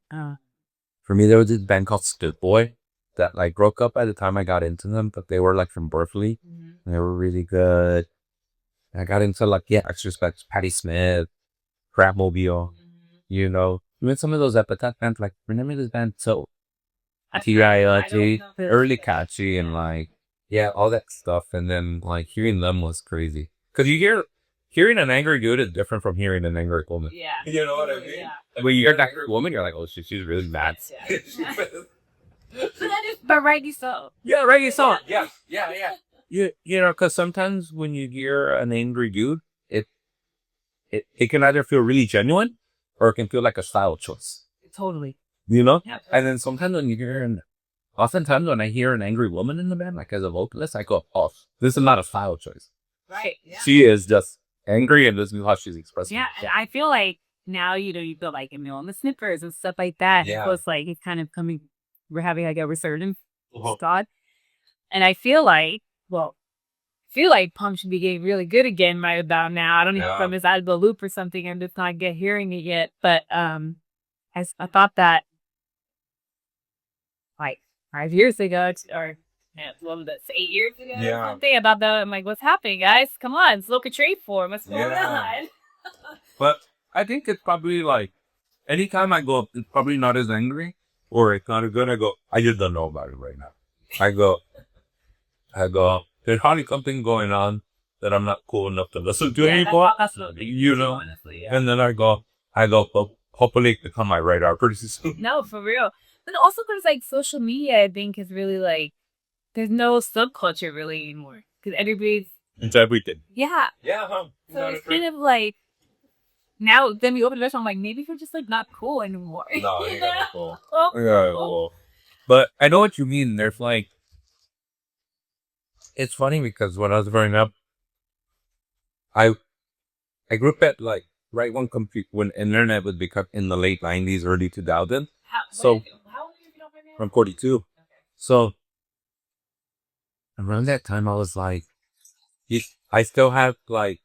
For me, there was this band called Stood Boy that like broke up by the time I got into them, but they were like from Berkeley. And they were really good. And I got into like, yeah, Extra Specs, Patti Smith, Crapmobile, you know. Even some of those Epitaph bands, like, remember this band? So, T.I.L.G., early catchy and like, yeah, all that stuff. And then like hearing them was crazy. Cause hearing an angry dude is different from hearing an angry woman. Yeah. You know what I mean? Yeah. When you hear an angry woman, you're like, oh shit, she's really mad. But rightly so. Yeah, reggae song. Yeah. You know, because sometimes when you hear an angry dude, it can either feel really genuine or it can feel like a style choice. Totally. You know? Yeah. And then sometimes oftentimes when I hear an angry woman in the band, like as a vocalist, I go, oh, this is not a style choice. Right. Yeah. She is just angry and this is how she's expressing Yeah. herself. And I feel like now, you know, you feel like on the snippers and stuff like that. Yeah. So it's like it's kind of coming, we're having like a resurgence thought. And I feel like, punk should be getting really good again right about now. I don't know if I'm out of the loop or something. I'm just not hearing it yet. But I thought that like 5 years ago, or well, that's 8 years ago or something about that. I'm like, what's happening, guys? Come on, it's local trade form. What's going on? But I think it's probably like, anytime I go up, it's probably not as angry, or it's not as good. I go, I just don't know about it right now. I go, there's hardly something going on that I'm not cool enough to listen to anymore. You know? Honestly, yeah. And then I go, hopefully it become my radar pretty soon. No, for real. But also because like social media, I think is really like, there's no subculture really anymore. Because everybody's... It's everything. Yeah. Yeah, huh? So it's kind of like, now, then we open the restaurant, I'm like, maybe we're just like not cool anymore. No, you're not cool. Well, yeah, cool. But I know what you mean. There's like, it's funny because when I was growing up, I grew up at like right when internet would become in the late 90s, early 2000s. How old are you, if you don't mind me asking? I'm 42. Okay. So around that time, I was like, I still have like,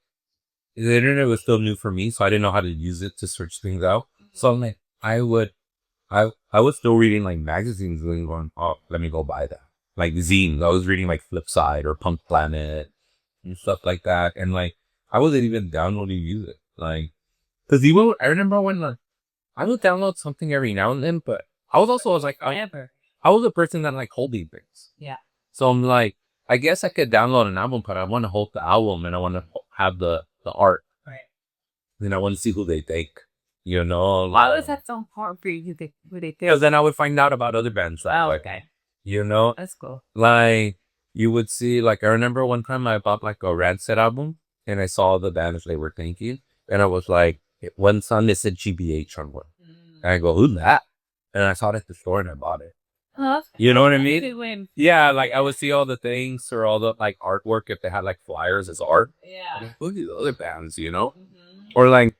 the internet was still new for me, so I didn't know how to use it to search things out. So I'm like, I was still reading like magazines and going, oh, let me go buy that. Like zines. I was reading like Flipside or Punk Planet and stuff like that. And like, I wasn't even downloading music. Like, cause I remember when like, I would download something every now and then, but I was like, I was a person that like holding things. Yeah. So I'm like, I guess I could download an album, but I want to hold the album and I want to have the art. Right. Then I want to see who they think. You know? Why was that so important for you? Who they think? Because then I would find out about other bands that way. Okay. You know? That's cool. Like, you would see, like, I remember one time I bought, like, a Rancid album, and I saw the bands they were thinking, and I was like, one song, they said GBH on one. And I go, who's that? And I saw it at the store, and I bought it. Huh? You know what I mean? Yeah, like, I would see all the things, or all the, like, artwork, if they had, like, flyers as art. Yeah. Like, look at these other bands, you know? Or, like,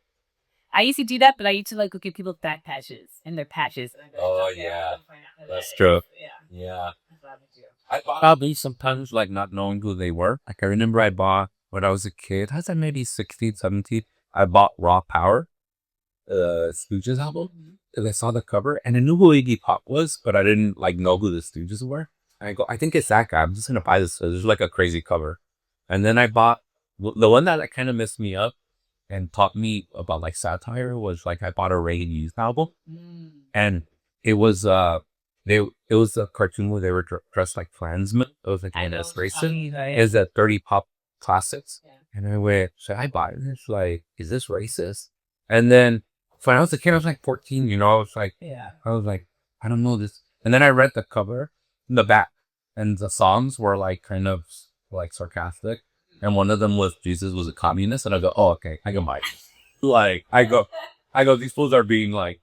I used to do that, but I used to like go give people back patches and their patches. Oh yeah, that's true. Yeah. I bought probably sometimes like not knowing who they were. Like I remember I bought when I was a kid. I was like maybe 16, 17. I bought Raw Power, Stooges album. And I saw the cover and I knew who Iggy Pop was, but I didn't like know who the Stooges were. And I go, I think it's that guy. I'm just gonna buy this. So there's like a crazy cover. And then I bought the one that kind of messed me up and taught me about like satire was like I bought a Ray Youth album, and it was it was a cartoon where they were dressed like Klansmen. It was like this racist. Is that 30 pop classics? Yeah. And I went, should I buy this? Like, is this racist? And then when I was a kid, I was like 14. You know, I was like, I don't know this. And then I read the cover, in the back, and the songs were like kind of like sarcastic. And one of them was Jesus was a communist, and I go, oh, okay, I can buy it. Like, I go, these fools are being like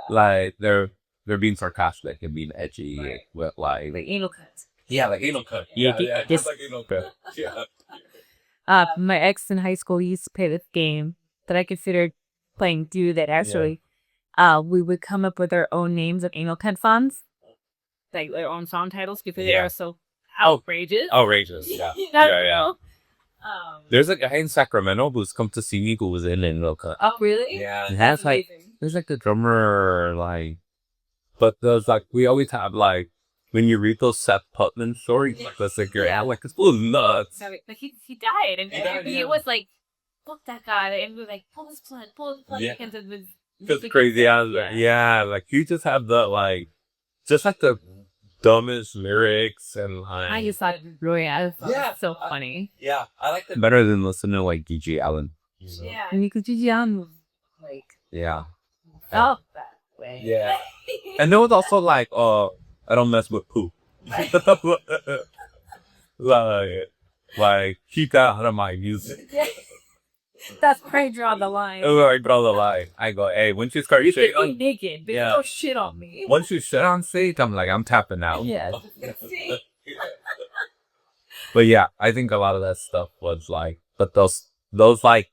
they're being sarcastic and being edgy with like anal cuts. Yeah, like anal cut. Yeah, just like anal cut. Yeah. My ex in high school used to play this game that I considered playing too. That actually, we would come up with our own names of anal cunt songs, like their own song titles because they are so outrageous. Outrageous. Yeah. Yeah. There's a guy in Sacramento who's come to see me who was in anal cut. Oh, really? Yeah. And that's like, there's like a drummer, like, but there's like, we always have like, when you read those Seth Putman stories, like that's like your like it's full of nuts. So, like he died, and it was like, fuck that guy, and we were like, pull his blood, Yeah. because it was It's crazy out there. Yeah, like you just have the like, just like the dumbest lyrics and like. I just thought it was brilliant. So funny. Yeah, I like that better than listening to like DJ Allen. Yeah, and because DJ Allen was like. Yeah. Felt that way. Yeah. And there was also like, I don't mess with poop. like, keep that out of my music. That's where I draw the line. I draw the line. I go, hey, once you start shit on naked, there's no shit on me. Once you shit on stage, I'm like, I'm tapping out. Yeah. But yeah, I think a lot of that stuff was like, but those like,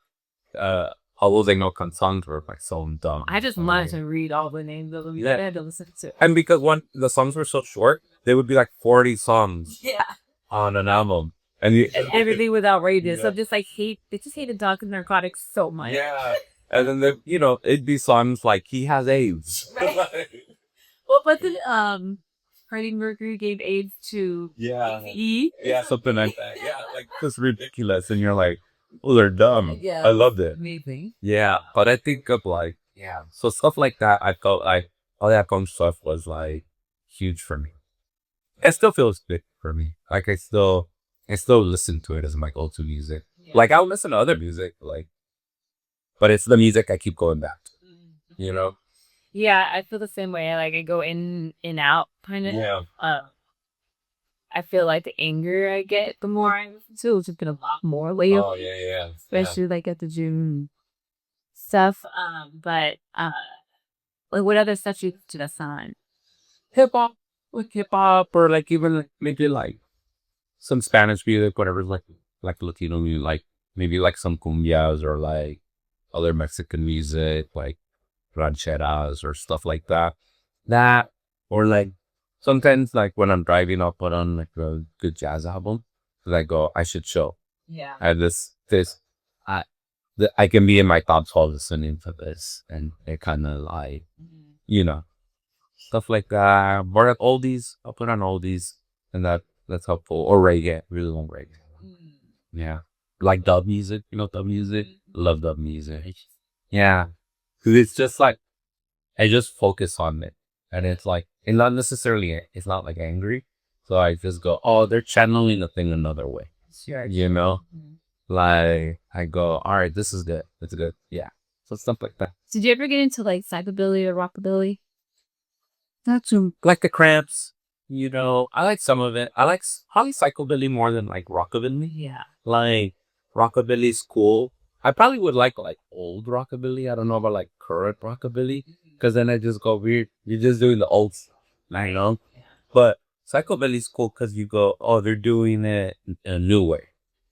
all those Ignokan songs were like so dumb. I just wanted to read all the names of them. I had to listen to it. And because the songs were so short, they would be like 40 songs on an album. And everything was outrageous. So just like they just hated drugs and narcotics so much. Yeah. And then it'd be songs like he has AIDS. Right. Well, but then Freddie Mercury gave AIDS to E. Yeah, something like that. Yeah, like it's ridiculous. And you're like, oh, they're dumb. Yeah. I loved it. Amazing. Yeah. But I think of like, so stuff like that, I felt like all that kind of stuff was like huge for me. It still feels big for me. Like I still listen to it as my go-to music. Yeah. Like I'll listen to other music, like, but it's the music I keep going back to. You know? Yeah, I feel the same way. Like I go in and out, kind of. Yeah. I feel like the anger I get, the more I listen to, it's just been a lot more lately. Oh yeah. Especially like at the gym stuff. But like what other stuff you to the sign? Hip hop, or like even like, maybe like some Spanish music, whatever, like Latino music, like maybe like some cumbias or like other Mexican music, like rancheras or stuff like that. Or like sometimes like when I'm driving, I'll put on like a good jazz album. Cause I go, I should show. Yeah. I have I can be in my thoughts while listening to this, and it kind of like, stuff like that. More like oldies. I'll put on oldies, and that's helpful. Or reggae. Really long reggae. Yeah. Like dub music. Dub music? Love dub music. Yeah. Because it's just like, I just focus on it. And it's like, it's not necessarily, it's not like angry. So I just go, oh, they're channeling the thing another way. Sure. Like, I go, all right, this is good. It's good. Yeah. So stuff like that. Did you ever get into like psychobilly or rockabilly? That's like the Cramps. I like some of it. I like psychobilly more than like rockabilly. Yeah. Like rockabilly's cool. I probably would like old rockabilly. I don't know about like current rockabilly, because then I just go weird. You're just doing the old stuff, Yeah. But psychobilly's cool because you go, oh, they're doing it in a new way.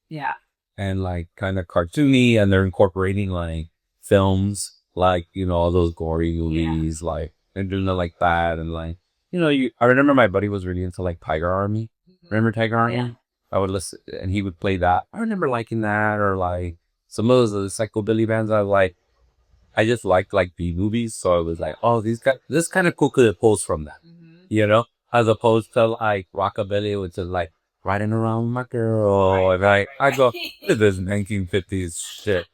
Yeah. And like kind of cartoony, and they're incorporating like films, like all those gory movies, like they're doing it like that, and like. I remember my buddy was really into like Tiger Army. Remember Tiger Army? Yeah. I would listen, and he would play that. I remember liking that, or like some of those psychobilly bands. I just liked like B movies, so I was like, oh, these guys, this kind of cool could pulls from that, as opposed to like rockabilly, which is like riding around with my girl, and I go, this is 1950s shit,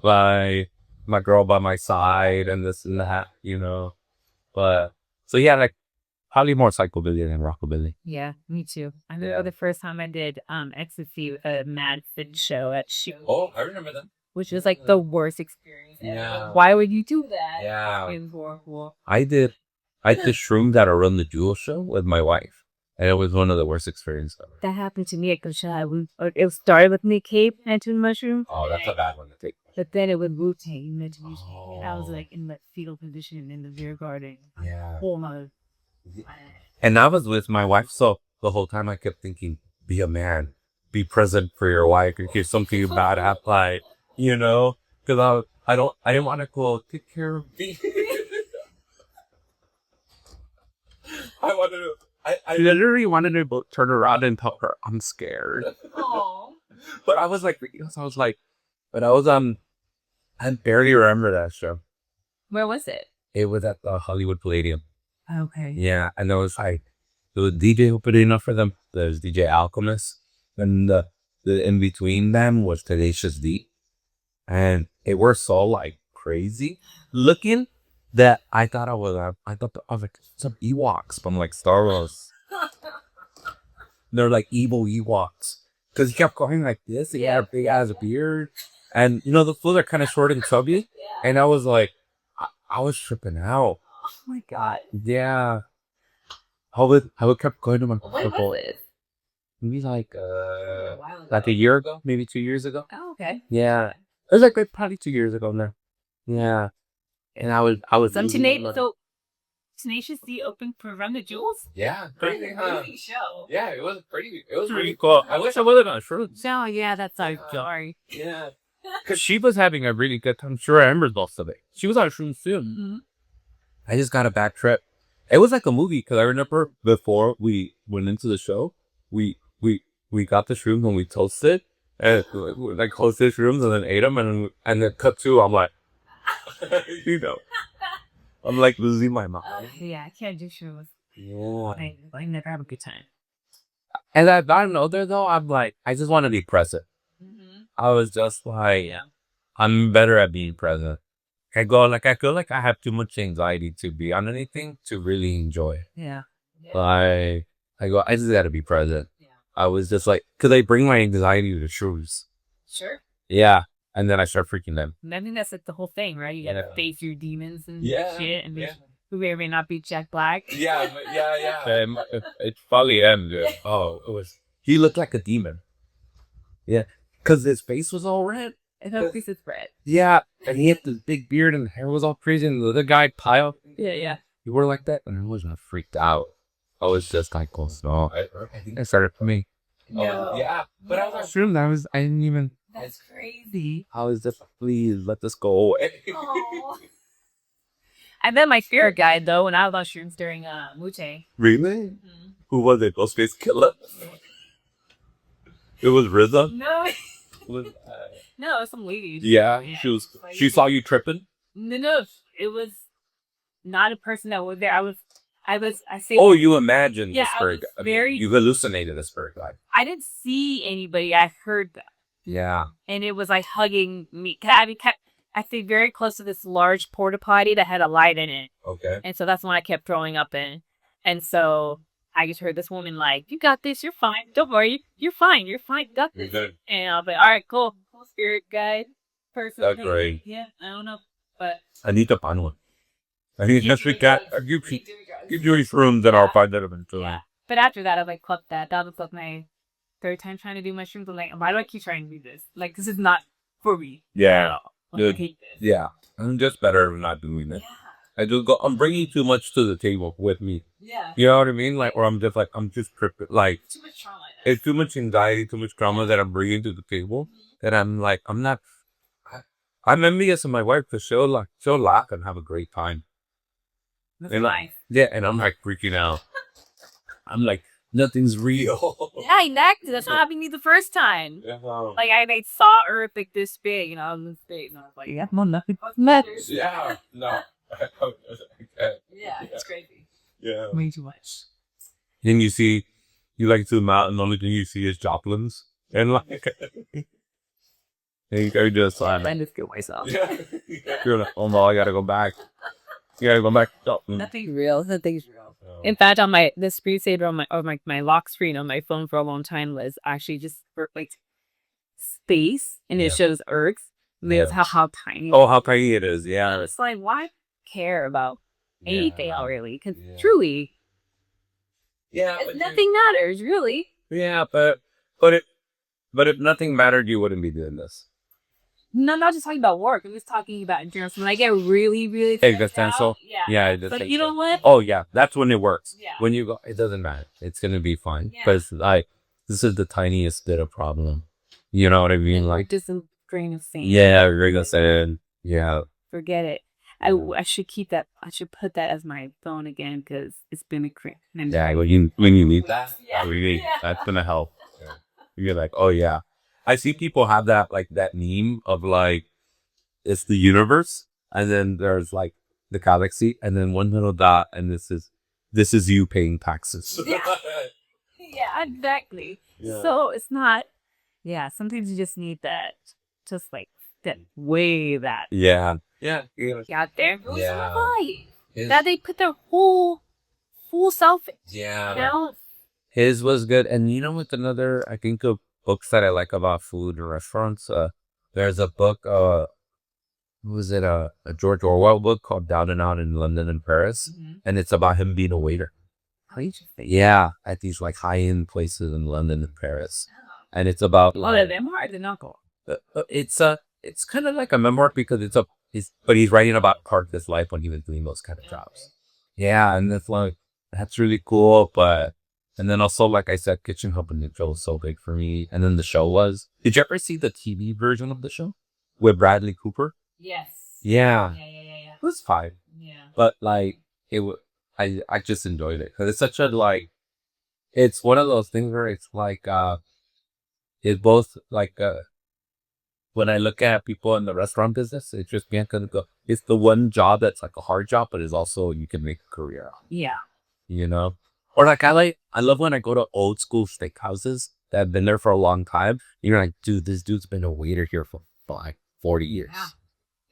like my girl by my side and this and that, you know. But so yeah, like probably more psychobilly than rockabilly. Yeah, me too. I remember the first time I did ecstasy, a mad fit show at Shoe, Oh, I remember that. which was like the worst experience ever. Yeah. Why would you do that? Yeah. It was horrible. I did shrooms at a Run the Jewel show with my wife, and it was one of the worst experiences ever. That happened to me at Coachella. It started with me Cape and two mushroom, Oh, that's a bad one to take. but then it was Wu-Tang. And I was Oh. like in the fetal position in the beer garden. Yeah. Whole nother. And I was with my wife, so the whole time I kept thinking, be a man, be present for your wife in case something bad happens, like, you know, because I didn't want to go take care of me. I literally wanted to turn around and tell her I'm scared. Oh. But I was like, I barely remember that show. Where was it? It was at the Hollywood Palladium. Okay. Yeah, and there was DJ opening up for them. There's DJ Alchemist, and the in between them was Tenacious D, and it were so like crazy looking that I thought I was like some Ewoks from like Star Wars. They're like evil Ewoks because he kept going like this. He had a big ass beard, and you know the fools are kind of short and chubby, and I was like, I was tripping out. Oh my god. Yeah. I would kept going to my When was it? maybe like a year ago, maybe 2 years ago. Oh, okay. Yeah. It was like probably 2 years ago now. Yeah. And I was So Tenacious D opened for Run the Jewels? Yeah, crazy, huh? Crazy show. Yeah, it was pretty cool. I wish I would have gone sure. So yeah, that's our story. Yeah. Cause she was having a really good time. Sure, I remember most of it. She was on shrooms too. Mm-hmm. I just got a bad trip. It was like a movie because I remember before we went into the show, we got the shrooms and we toasted and we, like hosted shrooms and then ate them and then cut to. I'm like, you know, I'm like losing my mind. Yeah, I can't do shrooms. Yeah. I never have a good time. And I've gotten older though. I'm like, I just want to be present. Mm-hmm. I was just like, I'm better at being present. I feel like I have too much anxiety to be on anything to really enjoy it. Yeah. I just gotta be present. Yeah. I was just like, cause I bring my anxiety to the shrooms. Sure. Yeah. And then I start freaking them. I think that's like the whole thing, right? You gotta Yeah. face your demons and Yeah, shit, and yeah. who may or may not be Jack Black. Yeah. It's probably him, dude. Oh, he looked like a demon. Yeah. Cause his face was all red. And that piece is red. Yeah. And he had this big beard and the hair was all crazy and the other guy, Kyle, Yeah. he wore like that. And I was not freaked out. I was just like, oh, no. I think that started for me. No. Yeah. But I was on shrooms. I didn't even. That's crazy. I was just, please let this go away. Oh. I met my spirit guide though when I was on shrooms during Wu-Tang. Really? Mm-hmm. Who was it? Ghostface Killer? It was RZA? No, Was, no, it was some lady. yeah, she saw you tripping? No, it was not a person that was there. I say. Oh, you imagined Yeah, the I spirit was guy. very- You hallucinated the spirit guy. I didn't see anybody. I heard them, Yeah. and it was like hugging me. I stayed very close to this large porta potty that had a light in it, Okay. and so that's when I kept throwing up in. And so I just heard this woman like, "You got this. You're fine. Don't worry. You're fine. You're fine. You got this." good. And I was like, "All right, cool spirit guide person." That's Hey, great. Yeah, I don't know, but I need to find one. I need to speak that. Give you shrooms and I'll find that eventually. yeah. But after that, I was like, "Fuck that." That was like my third time trying to do mushrooms. I'm like, why do I keep trying to do this? Like, this is not for me. Yeah. Like, Good. I hate this. Yeah. I'm just better not doing it. I'm bringing too much to the table with me. Yeah. You know what I mean? Like, or I'm just tripping. Like, Too much trauma. it's too much anxiety, too much trauma that I'm bringing to the table. That I'm like, I'm not. I'm envious of my wife because she'll laugh and have a great time. That's And nice. yeah, and I'm like freaking out. I'm like, nothing's real. Yeah, exactly. That's what happened to me the first time. Yeah. Like, I saw Earth like this big, you know, this big, and I was like, yeah, no, nothing but matters. Yeah. No. Yeah, it's crazy. Yeah. Way too much. Then you like zoom out and the only thing you see is Joplin's. And like, You just I just kill myself. you're like, oh no, I gotta go back. You gotta go back. Oh, Nothing's real. Nothing's real. In fact, on the screensaver on my lock screen on my phone for a long time was actually just for like space, and it shows Earth. There's how tiny. Oh, how tiny it is! Yeah, it's like why care about anything really? Because truly, nothing matters really. Yeah, but if nothing mattered, you wouldn't be doing this. No, not just talking about work. I'm just talking about in terms when I get really, really existential. Yeah. But you know what? Oh yeah, that's when it works. Yeah. When you go, it doesn't matter. It's gonna be fine. But it's like this is the tiniest bit of problem. You know what I mean? Like just a grain of sand. Yeah, grain of sand. Yeah. Forget it. I should keep that. I should put that as my phone again because it's been a cringe. Yeah, when you need that, that's gonna help. Yeah. You're like, oh yeah. I see people have that like that meme of like it's the universe, and then there's like the galaxy, and then one little dot, and this is you paying taxes. Yeah, exactly. Yeah. So it's not. Yeah, sometimes you just need that, just like that way that. Yeah. Out there. That they put their whole self. Yeah. You know? His was good, and you know what? Another I think of books that I like about food and restaurants. There's a book. Who was it? A George Orwell book called Down and Out in London and Paris, and it's about him being a waiter. Yeah, at these like high-end places in London and Paris, and it's about. Like, the memoir, the novel. It's kind of like a memoir because but he's writing about part of his life when he was doing those kind of jobs. Yeah, and it's like that's really cool, but. And then also, like I said, Kitchen Hub and Show was so big for me. And then the show was. Did you ever see the TV version of the show with Bradley Cooper? Yes. Yeah. It was fine. Yeah. But like I just enjoyed it because it's such a like. It's one of those things where it's like it's both like when I look at people in the restaurant business, it's just it's the one job that's like a hard job, but it's also you can make a career out. Yeah. You know. Or like I love when I go to old school steakhouses that have been there for a long time. You're like, dude, this dude's been a waiter here for like 40 years.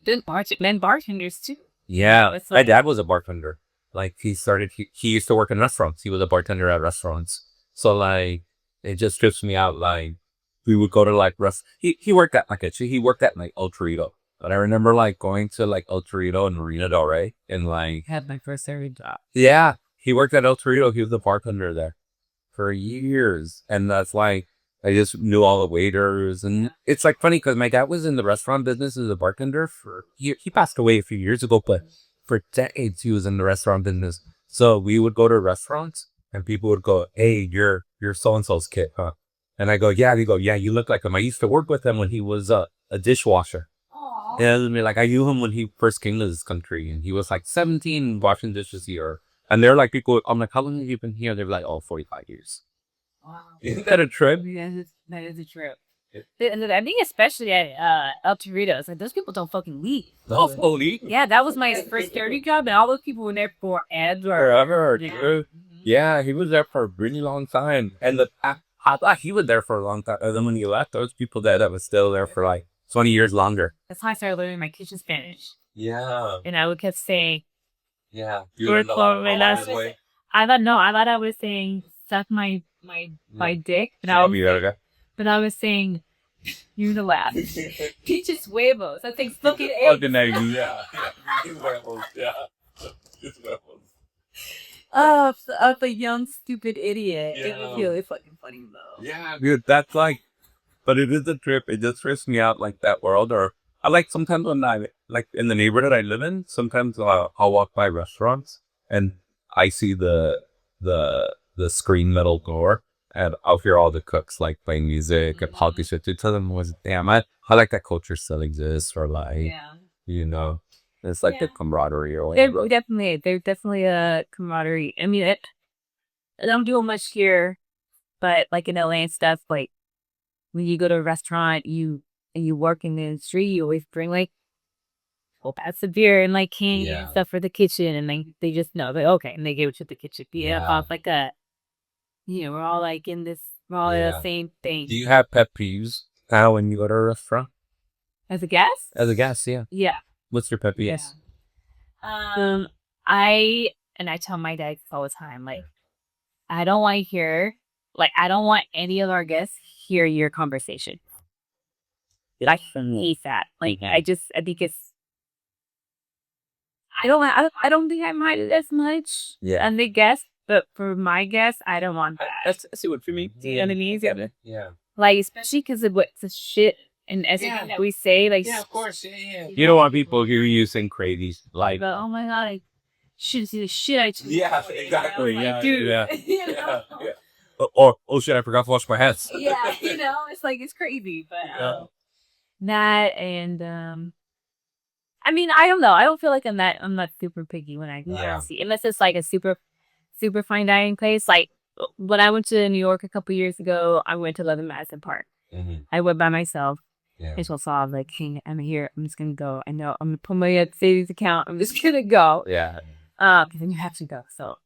Yeah. Men bartenders too. Yeah, my dad was a bartender. Like he used to work in restaurants. He was a bartender at restaurants. So like, it just trips me out. Like we would go to like he worked at like he worked at like El Torito. But I remember like going to like El Torito and Marina Del Rey and like had my first serving job. Yeah. He worked at El Torito. He was the bartender there for years. And that's like, I just knew all the waiters. And it's like funny because my dad was in the restaurant business as a bartender he passed away a few years ago, but for decades he was in the restaurant business. So we would go to restaurants and people would go, hey, you're so-and-so's kid, huh? And I go, yeah. They go, yeah, you look like him. I used to work with him when he was a dishwasher. Aww. And like, I knew him when he first came to this country and he was like 17 washing dishes here. And they're like people, I'm like, how long have you been here? They're like, 45 years. Wow. Isn't that a trip? Yeah, that is a trip. And I think especially at El Torito, it's like those people don't fucking leave. Yeah, that was my first security job, and all those people were there for forever. Yeah, he was there for a really long time. And I thought he was there for a long time. And then when he left, there was people that was still there for like 20 years longer. That's how I started learning my kitchen Spanish. Yeah. And I would keep saying, yeah. I thought I was saying suck my dick, but I was saying Unilab. Peaches huevos. I think fucking eggs. Oh, I'm a young stupid idiot. Yeah. It was really fucking funny though. Yeah, dude, that's like, but it is a trip. It just trips me out like that world. Or I like sometimes when I like in the neighborhood I live in, sometimes I'll walk by restaurants and I see the screen metal door and I'll hear all the cooks like playing music and politics to tell them damn, I like that culture still exists, or like you know, it's like the camaraderie or whatever. There's definitely a camaraderie. I mean, I don't do much here, but like in LA and stuff, like when you go to a restaurant, you work in the industry, you always bring like whole baths of beer and like candy and stuff for the kitchen, and they just know, like, okay, and they give it to the kitchen. Off like a, we're all like in this, we're all in the same thing. Do you have pet peeves now when you go to a restaurant? As a guest? As a guest, yeah. Yeah. What's your pet peeves? I tell my dad all the time, like, I don't want to hear, like, I don't want any of our guests hear your conversation. I hate that. Like, I think it's, I don't think I mind it as much. Yeah. And the guests, but for my guests, I don't want that. I see what you mean. Do you know what I mean? Yeah. Like, especially because of what's the shit and everything that we say, like, Yeah, of course. Yeah. You don't want people hear you sing crazy, like, oh my god, I shouldn't see the shit I took. Yeah, exactly. You know? Yeah, Like, dude, yeah. you know? Or oh shit, I forgot to wash my hands. Yeah, you know, it's like it's crazy, but that and I mean, I don't know. I don't feel like I'm not super picky when I go out to see, unless it's like a super fine dining place. Like when I went to New York a couple years ago, I went to 11 Madison Park. Mm-hmm. I went by myself. Yeah. I just saw like, hey, I'm here. I'm just gonna go. I know I'm gonna put my savings account. I'm just gonna go. Yeah. Because then you have to go. So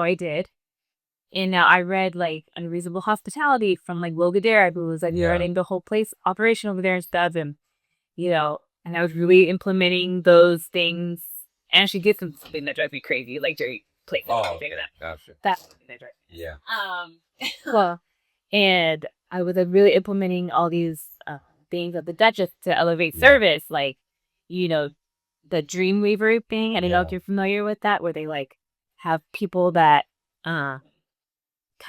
I did. And now I read like Unreasonable Hospitality from like Will Guidara, who was like running the whole place operation over there and stuff. And you know, and I was really implementing those things. And she did something that drives me crazy, like Jerry played something of that. Gotcha. That's something that drives me. Yeah. Well, and I was really implementing all these things of the Duchess to elevate service, like, you know, the Dreamweaver thing. I don't know if you're familiar with that, where they like have people that kind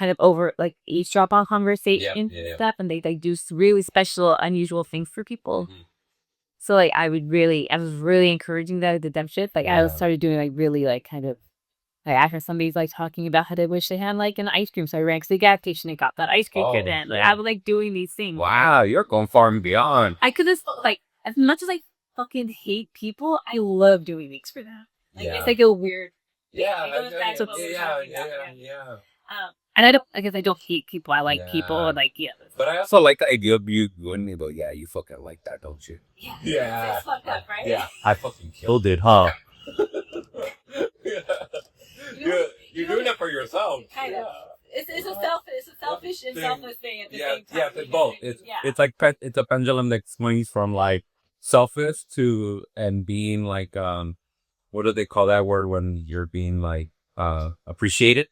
of over like eavesdrop on conversation stuff, and they do really special, unusual things for people. Mm-hmm. So like I was really encouraging that with the shit. Like I started doing like really like kind of like after somebody's like talking about how they wish they had like an ice cream, so I ran to the gas station and got that ice cream for them. Like I was like doing these things. Wow, you're going far and beyond. I could just like, as much as I fucking hate people, I love doing things for them. Like it's like a weird. And I guess I don't hate people. I like people, and like But I also like the idea of you going me, but you fucking like that, don't you? Yeah. It's fucked up, right? Yeah. I fucking killed it, huh? You're doing it for yourself. Kind of. It's a selfish and selfless thing at the same time. Yeah, it's both. It's like it's a pendulum that swings from like selfish to and being like what do they call that word when you're being like appreciated?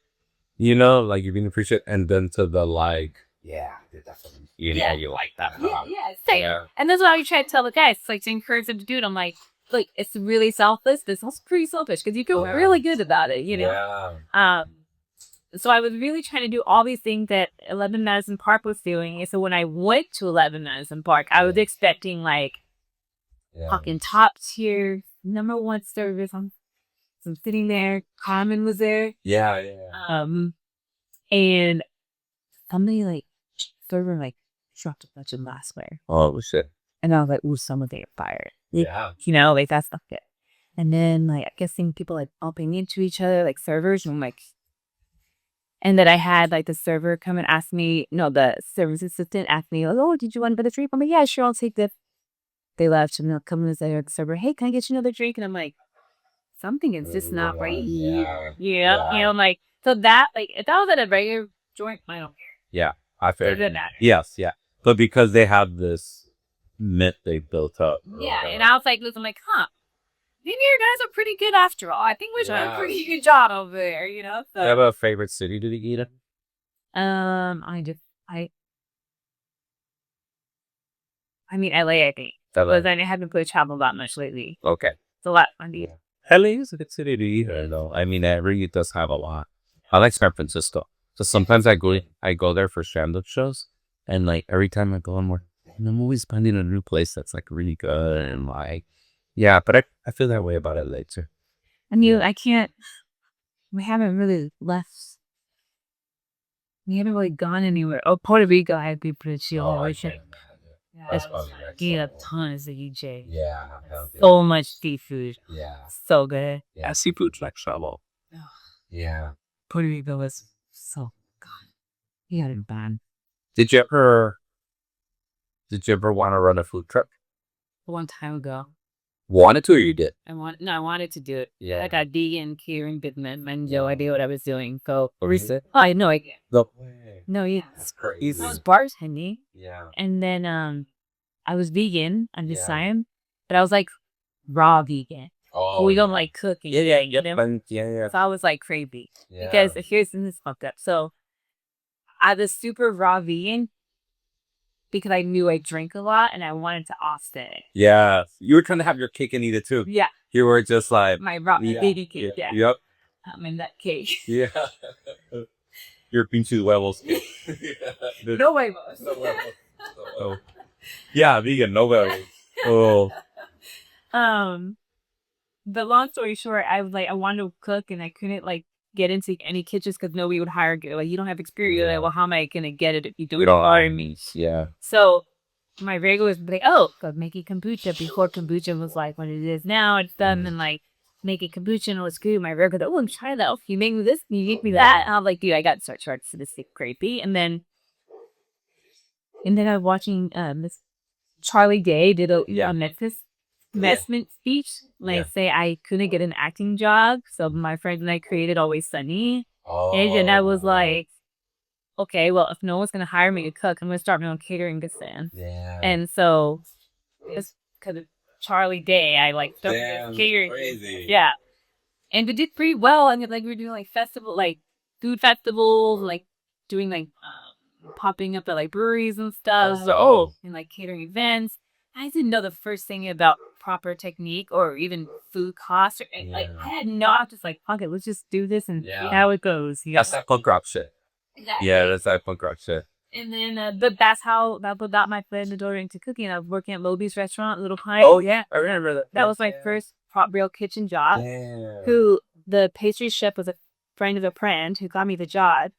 You know, like you're being appreciated, and then to the like, definitely. You like that. Huh? Yeah. And that's what I try to tell the guys, like to encourage them to do it. I'm like, look, it's really selfless. This is pretty selfish because you feel really good about it, you know. Yeah. So I was really trying to do all these things that 11 Madison Park was doing. And so when I went to 11 Madison Park, I was expecting like fucking top tier #1 service. I'm sitting there. Carmen was there. Yeah. And somebody like server like dropped a bunch of glassware. Oh shit. And I was like, ooh, some of they are fired. Yeah. You know, like that's not good. And then like I guess seeing people like bumping into each other, like servers, and I'm like, and then I had like the server come and ask me, no, the service assistant asked me, like, oh, did you want another drink? I'm like, yeah, sure, I'll take this. They left and they'll come and say to the server, hey, can I get you another drink? And I'm like, something is just not right here. Yeah. You know, I'm like, so that, like, if that was at a regular joint, I don't care. Yeah. I figured. It doesn't matter. Yes, yeah. But because they have this myth they built up. Yeah. And I was like, listen, I'm like, maybe your guys are pretty good after all. I think we're doing a pretty good job over there, you know? So, do you have a favorite city to eat in? I mean, LA, I think. Because I haven't played travel that much lately. Okay. It's a lot fun to eat. LA is a good city to eat in, though. I mean, it really does have a lot. I like San Francisco. So sometimes I go there for stand-up shows. And like every time I go, I'm always finding a new place that's like really good. And like, yeah, but I feel that way about LA too. And we haven't really left. We haven't really gone anywhere. Oh, Puerto Rico, I'd be pretty chill. That's a ton of CJ. Yeah. So much seafood. Yeah. So good. Yeah, seafood's like trouble. Yeah. Puerto Rico was so good. You got it bad. Did you ever want to run a food truck? A long time ago. Wanted to, or you did? I wanted to do it. Yeah. I got vegan catering business, and no idea what I was doing. So Barista? I had no idea. No way. No, yeah. That's crazy. I was bartending. Yeah. And then I was vegan on this Yeah. time, but I was like raw vegan. Oh, We don't like cooking. yeah. So I was like crazy Yeah. because here's this fucked up. So I was super raw vegan because I knew I drink a lot and I wanted to offset it. Yeah. You were trying to have your cake and eat it too. Yeah, You were just like, my raw vegan cake. Yeah. Yep. I'm in that cake. Yeah. Your pinche huevos. No way, Oh. Yeah, vegan, no huevos. Oh. But long story short, I was like, I wanted to cook and I couldn't like get into any kitchens because nobody would hire you. Like, you don't have experience. Yeah. Like, well, how am I gonna get it if you We don't hire me. Yeah. So my regular was like, oh, go making kombucha before kombucha was like what it is now. It's done and like making kombucha and it was good. My regular, oh, try that. Oh, you make me this, you make me that. And I'm like, dude, I got to start charging to this creepy. And then I was watching this Charlie Day did a Netflix investment speech. Like say I couldn't get an acting job. So my friend and I created Always Sunny. Oh. And I was like, okay, well, if no one's going to hire me to cook, I'm going to start my own catering business. Yeah. And so, just because of Charlie Day, I like started catering. Crazy. Yeah. And we did pretty well. And like we were doing like food festivals, like doing like popping up at like breweries and stuff. And like catering events. I didn't know the first thing about proper technique or even food costs. Like I had no, I was just like, fuck it, let's just do this and see how it goes. That's that punk rock shit. Exactly. Yeah, that's that punk rock shit. And then, but that's how that got my foot in the door into cooking. I was working at Moby's restaurant, Little Pine. Oh yeah, I remember that. That was my first real kitchen job. Damn. Who the pastry chef was a friend of a friend who got me the job.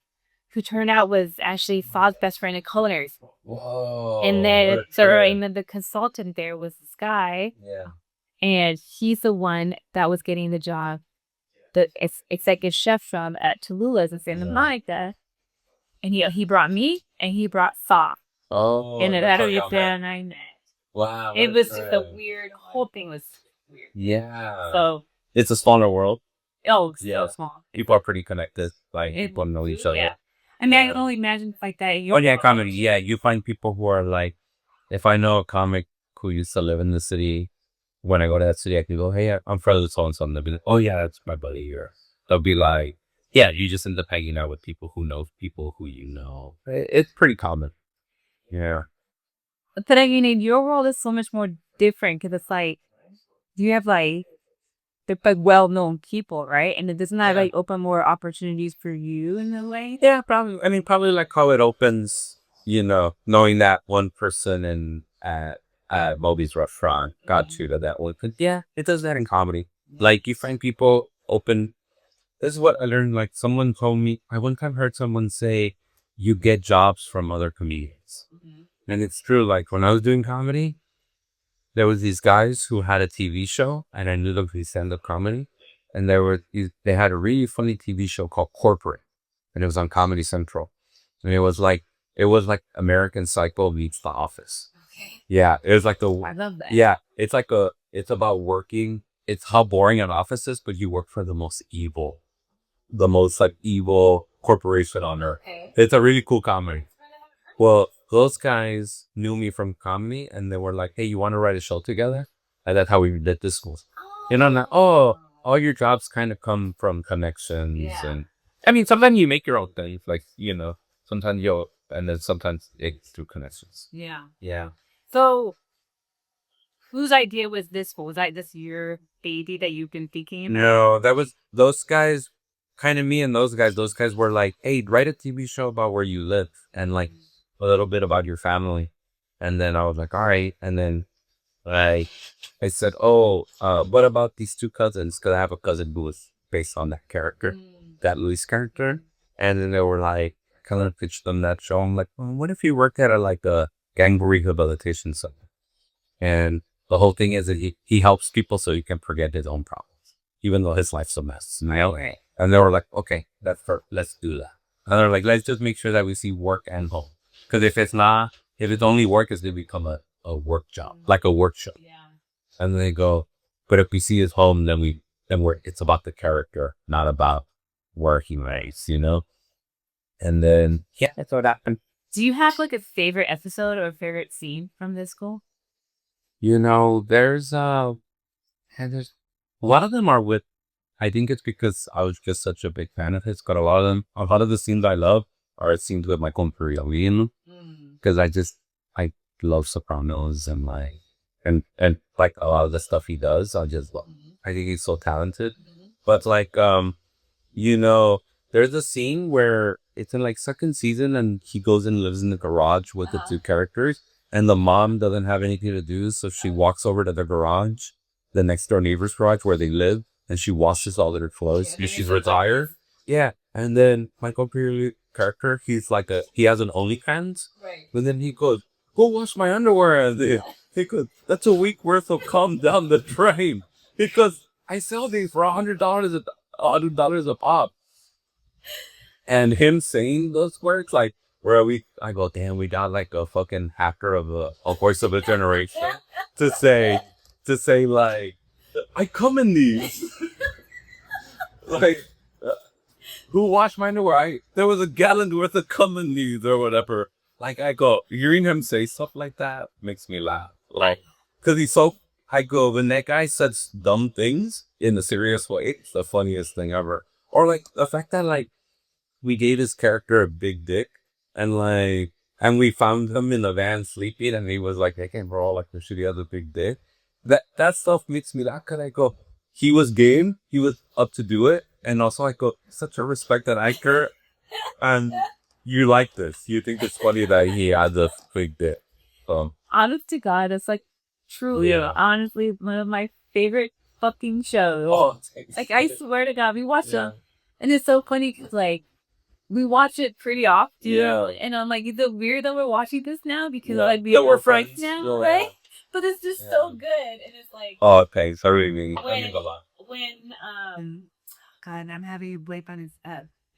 Who turned out was actually Fod's best friend in culinary school. Whoa. And then, and then the consultant there was this guy. Yeah. And he's the one that was getting the job, the executive chef from at Tallulah's in Santa Monica. And he brought me and he brought Fa. Oh. And that and I met. Wow. It was just a weird, whole thing was weird. Yeah. So. It's a smaller world. Oh, so small. People are pretty connected. Like, people know each other. Yeah. I mean, I can only imagine like that. Comedy. Yeah, you find people who are like, if I know a comic who used to live in the city, when I go to that city, I can go, hey, I'm friends with so-and-so. And they'll be like, oh, yeah, that's my buddy here. They'll be like, yeah, you just end up hanging out with people who know people who you know. It's pretty common. Yeah. But I mean, in your world, it's so much more different because it's like, you have like, they're like well-known people, right? And it doesn't that like open more opportunities for you in a way? Yeah, probably. I mean, probably like how it opens, you know, knowing that one person at Moby's restaurant got you to that one. But yeah, it does that in comedy. Like you find people open. This is what I learned. Like someone told me, I one time heard someone say, you get jobs from other comedians. And it's true. Like when I was doing comedy, there was these guys who had a TV show, and I knew them through stand-up comedy. And they had a really funny TV show called Corporate, and it was on Comedy Central. And it was like American Psycho meets The Office. Okay. Yeah, it was like I love that. Yeah, it's about working. It's how boring an office is, but you work for the most evil corporation on earth. Okay. It's a really cool comedy. Well, those guys knew me from comedy, and they were like, hey, you want to write a show together? And that's how we did this school. You know, all your jobs kind of come from connections. Yeah. And I mean, sometimes you make your own things, like, you know, sometimes and then sometimes it's through connections. Yeah. Yeah. So, whose idea was this school? Was this your baby that you've been thinking about? No, that was those guys, kind of me and those guys. Those guys were like, hey, write a TV show about where you live and like a little bit about your family. And then I was like, all right. And then I said, what about these two cousins? Because I have a cousin who was based on that character, that Luis character. And then they were like, kind of pitched them that show. I'm like, well, what if you worked at a gang rehabilitation center? And the whole thing is that he helps people so he can forget his own problems, even though his life's a mess. Right. And they were like, okay, let's do that. And they're like, let's just make sure that we see work and home. Because if it's only work, it's going to become a work job, like a workshop. Yeah. And they go, but if we see his home, then it's about the character, not about where he makes, you know? And then, yeah, that's what happened. Do you have like a favorite episode or a favorite scene from this school? You know, and there's a lot of them are with. I think it's because I was just such a big fan of his. Got a lot of them. A lot of the scenes I love are scenes with Michael Imperioli because I love Sopranos and and like a lot of the stuff he does. I just love. I think he's so talented. But like you know, there's a scene where it's in like second season and he goes and lives in the garage with the two characters and the mom doesn't have anything to do, so she walks over to the garage, the next door neighbor's garage where they live, and she washes all their clothes because she's retired. Yeah. And then Michael Imperioli character, he has an OnlyFans. Right. But then he goes, go wash my underwear. And he goes, that's a week worth of cum down the drain. Because I sell these for $100 a pop. And him saying those words, like, I go, damn, we got like a fucking hacker of a voice of a generation to say like, I come in these. Like, who washed my underwear? There was a gallon worth of cum in these or whatever. Like, I go, hearing him say stuff like that makes me laugh. Like, cause I go, when that guy says dumb things in a serious way, it's the funniest thing ever. Or like the fact that like we gave his character a big dick and we found him in the van sleeping and he was like, hey, bro, like, should he have a big dick? That stuff makes me laugh. Cause I go, he was game, he was up to do it. And also I go, such a respected actor. And you like this. You think it's funny that he has a big dick. Honest to God, it's like truly, honestly, one of my favorite fucking shows. Oh, like, I swear to God, we watch them. And it's so funny because, like, we watch it pretty often. Yeah. And I'm like, is it weird that we're watching this now? Because like we're friends now, right? But it's just so good. And it's like, oh, thanks. I really mean God, I'm having a blank on his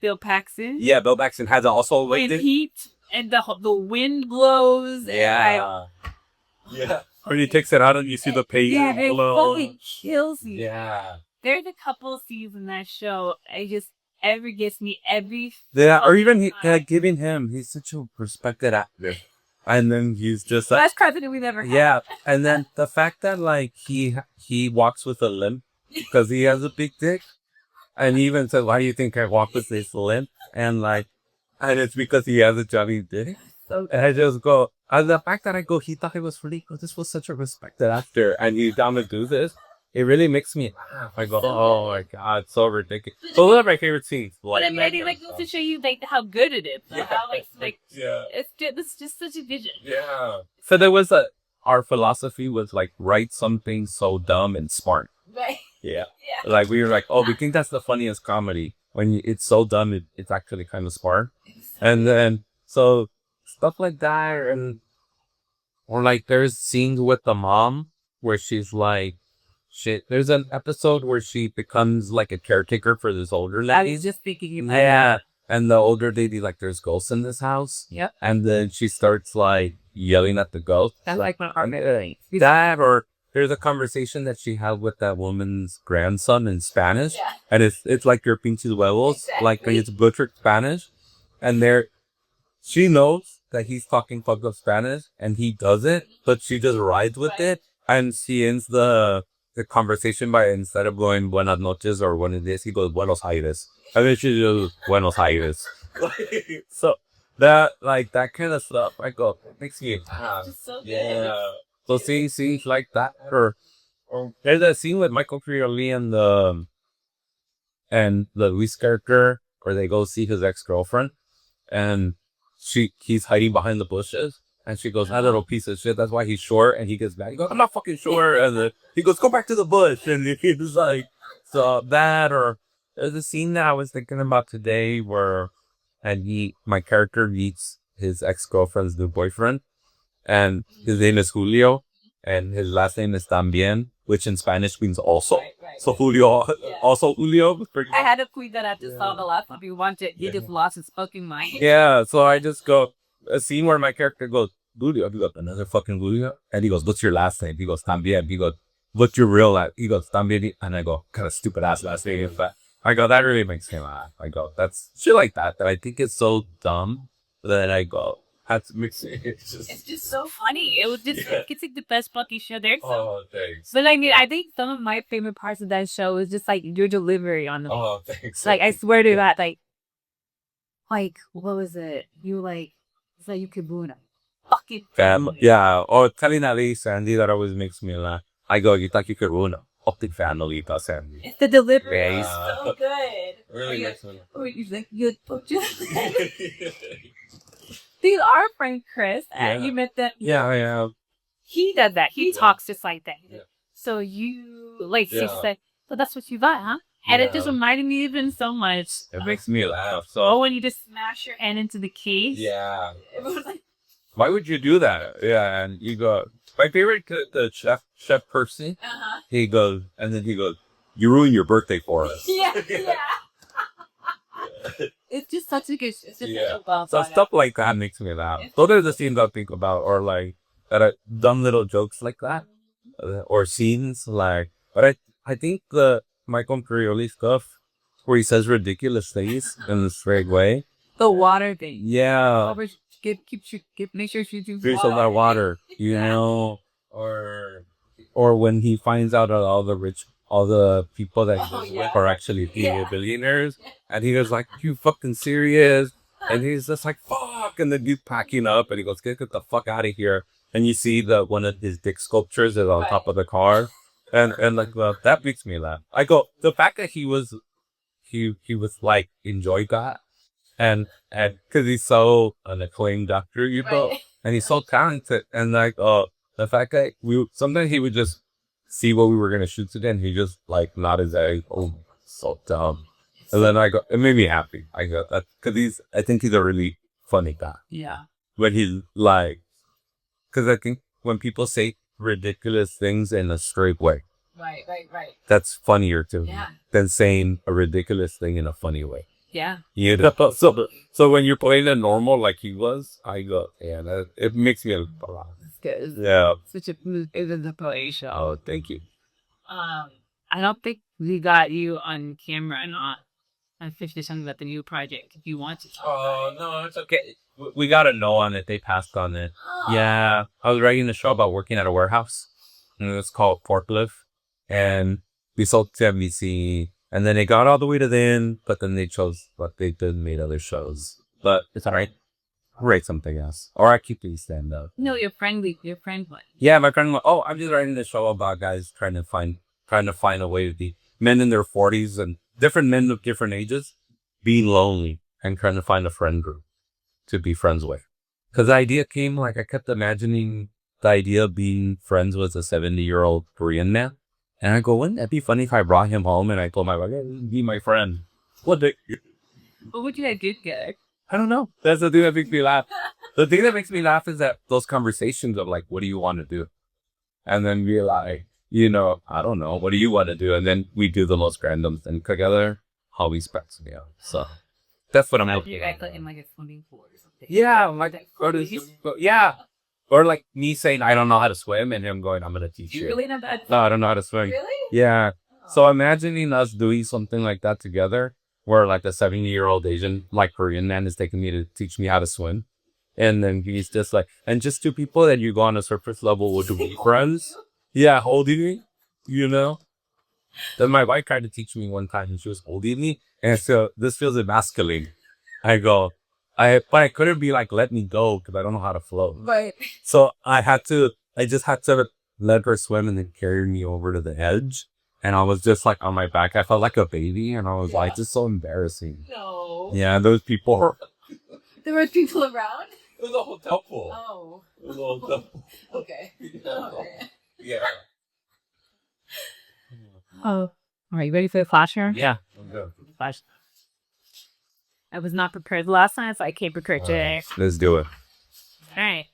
Bill Paxton. Yeah, Bill Paxton has also when heat and the wind blows. Yeah. When he takes it out and you see the paint. Yeah, it fully kills you. Yeah. There's a couple scenes in that show. Ever gets me every. Yeah, or even giving him. He's such a respected actor. And then he's just like. Best president we've ever had. Yeah. And then the fact that like he walks with a limp because he has a big dick. And he even said, why do you think I walk with this limp? And it's because he has a giant dick. And I just go, and the fact that I go, he thought it was really good. This was such a respected actor. And he's down to do this. It really makes me laugh. I go, oh my God, so ridiculous. So those are my favorite scenes. But I mean, like, to show you like how good it is. How it's just such a vision. Yeah. So there was our philosophy was like, write something so dumb and smart. Right. Yeah. Like we were like, oh, we think that's the funniest comedy. When it's so dumb, it's actually kind of smart. And then, so stuff like that. Or like there's scenes with the mom where she's like, shit. There's an episode where she becomes like a caretaker for this older lady. I was just thinking about that. And the older lady, like, there's ghosts in this house. Yep. And then she starts like yelling at the ghost. That's like my heart. That, or there's a conversation that she had with that woman's grandson in Spanish. Yeah. And it's like your pinches huevos. Exactly. Like it's butchered Spanish. And she knows that he's talking fucked up Spanish and he does it, but she just rides with it. And she ends the conversation by, instead of going buenas noches or buenos días, he goes buenos aires. And then she goes buenos aires. So that kind of stuff, I go, it makes me laugh. So yeah. So seeing scenes like that, or there's a scene with Michael Imperioli and the Luis character where they go see his ex-girlfriend, and he's hiding behind the bushes. And she goes, that little piece of shit, that's why he's short. And he gets back. He goes, I'm not fucking short. And then he goes, go back to the bush. And he's like, so that, or there's a scene that I was thinking about today where, my character meets his ex-girlfriend's new boyfriend. And his name is Julio. And his last name is Tambien, which in Spanish means also. Right. So Julio, also Julio. I had a tweet that I just saw the last time you wanted. He just lost his fucking mind. Yeah, so I just go, a scene where my character goes, Julio, he goes, another fucking Julio? And he goes, what's your last name? He goes, Tambien. He goes, what's your real last? He goes, Tambien. And I go, kind of stupid ass last name. But I go, that really makes me laugh. I go, that's shit like that I think is so dumb that I go. That's mixing. It's just so funny. It was just it's like the best fucking show there. Oh, thanks. But I mean, I think some of my favorite parts of that show is just like your delivery on the. Oh, thanks. Like I swear to God, like what was it? You like it's like you kibuna. Fucking Yeah. Or telling Ali Sandy that always makes me laugh. I go, you thought you could ruin optic family, Sandy. It's the delivery. Yeah. It's so good. Really makes me laugh. Or you like you These our friend Chris, and you met them. Yeah. He does that. He talks just like that. Yeah. So you like she Yeah. said, so that's what you got, huh? And it just Yeah. reminded me of him so much. It makes me laugh. Oh, So when you just smash your hand into the case. yeah. Everyone's like, Why would you do that? Yeah, and you go. My favorite, the chef Percy. He goes, and then he goes, "You ruined your birthday for us." yeah. It's just such a good. It's just Yeah. such a well So thought stuff like that makes me laugh. Those are the scenes I think about, or like that are dumb little jokes like that, or scenes like. But I think the Michael Imperioli stuff, where he says ridiculous things in a straight way. The water thing. Yeah. Always make sure you do. Drink a lot of water, you know, or when he finds out that all the people that he lives with are actually billionaires, and he goes like, "You fucking serious?" And he's just like, "Fuck!" And then he's packing up, and he goes, "Get the fuck out of here!" And you see one of his dick sculptures is on top of the car, and like that makes me laugh. I go, the fact that he was like enjoyed that. And because he's so an acclaimed doctor, you know, and he's so talented, and like, the fact that sometimes he would just see what we were gonna shoot today, and he just like nod his head, oh, so dumb, and then I go, it made me happy. I go that because I think he's a really funny guy. Yeah. When he's like, because I think when people say ridiculous things in a straight way, Right. that's funnier to me Yeah. than saying a ridiculous thing in a funny way. Yeah. You know, so when you're playing it normal like he was, I go, yeah, it makes me laugh. Good. Yeah. Such a the play show. Oh, thank you. I don't think we got you on camera and on 50 something about the new project. If you want to talk. Oh, no, it's okay. We got a no on it. They passed on it. Yeah. I was writing a show about working at a warehouse, and it was called Forklift, and we sold to NBC, and then it got all the way to the end, but then they made other shows. But it's all right. I'll write something else. Or I keep doing stand up. No, your friend one. Yeah, my friend went, "Oh, I'm just writing this show about guys trying to find a way to be men in their 40s and different men of different ages being lonely and trying to find a friend group to be friends with." Because the idea came, like, I kept imagining the idea of being friends with a 70-year-old Korean man. And I go, wouldn't that be funny if I brought him home and I told my wife, "Hey, be my friend"? What would you do together? I don't know. That's the thing that makes me laugh. The thing that makes me laugh is that those conversations of like, what do you want to do? And then we like, I don't know. What do you want to do? And then we do the most random thing together. Always cracks me out. So that's what I'm looking You at. act like in like a swimming pool or something. Yeah, yeah. Or like me saying I don't know how to swim and him going, "I'm gonna teach you." You really know that? No, I don't know how to swim. Really? Yeah. So imagining us doing something like that together, where like a 70-year-old Asian, like Korean man is taking me to teach me how to swim. And then he's just like, and just two people that you go on a surface level would be friends. Yeah, holding me, Then my wife tried to teach me one time and she was holding me. And so this feels emasculating. I go, but I couldn't be like, "Let me go," because I don't know how to float. Right. So I just had to let her swim and then carry me over to the edge. And I was just like on my back. I felt like a baby. And I was like, just so embarrassing. No. Yeah, those people. There were people around? It was a hotel pool. Oh. It was a hotel pool. Okay. Yeah. Oh. All right, you ready for the flash here? Yeah. I'm good. Flash. I was not prepared last time, so I came prepared today. Let's do it. All right.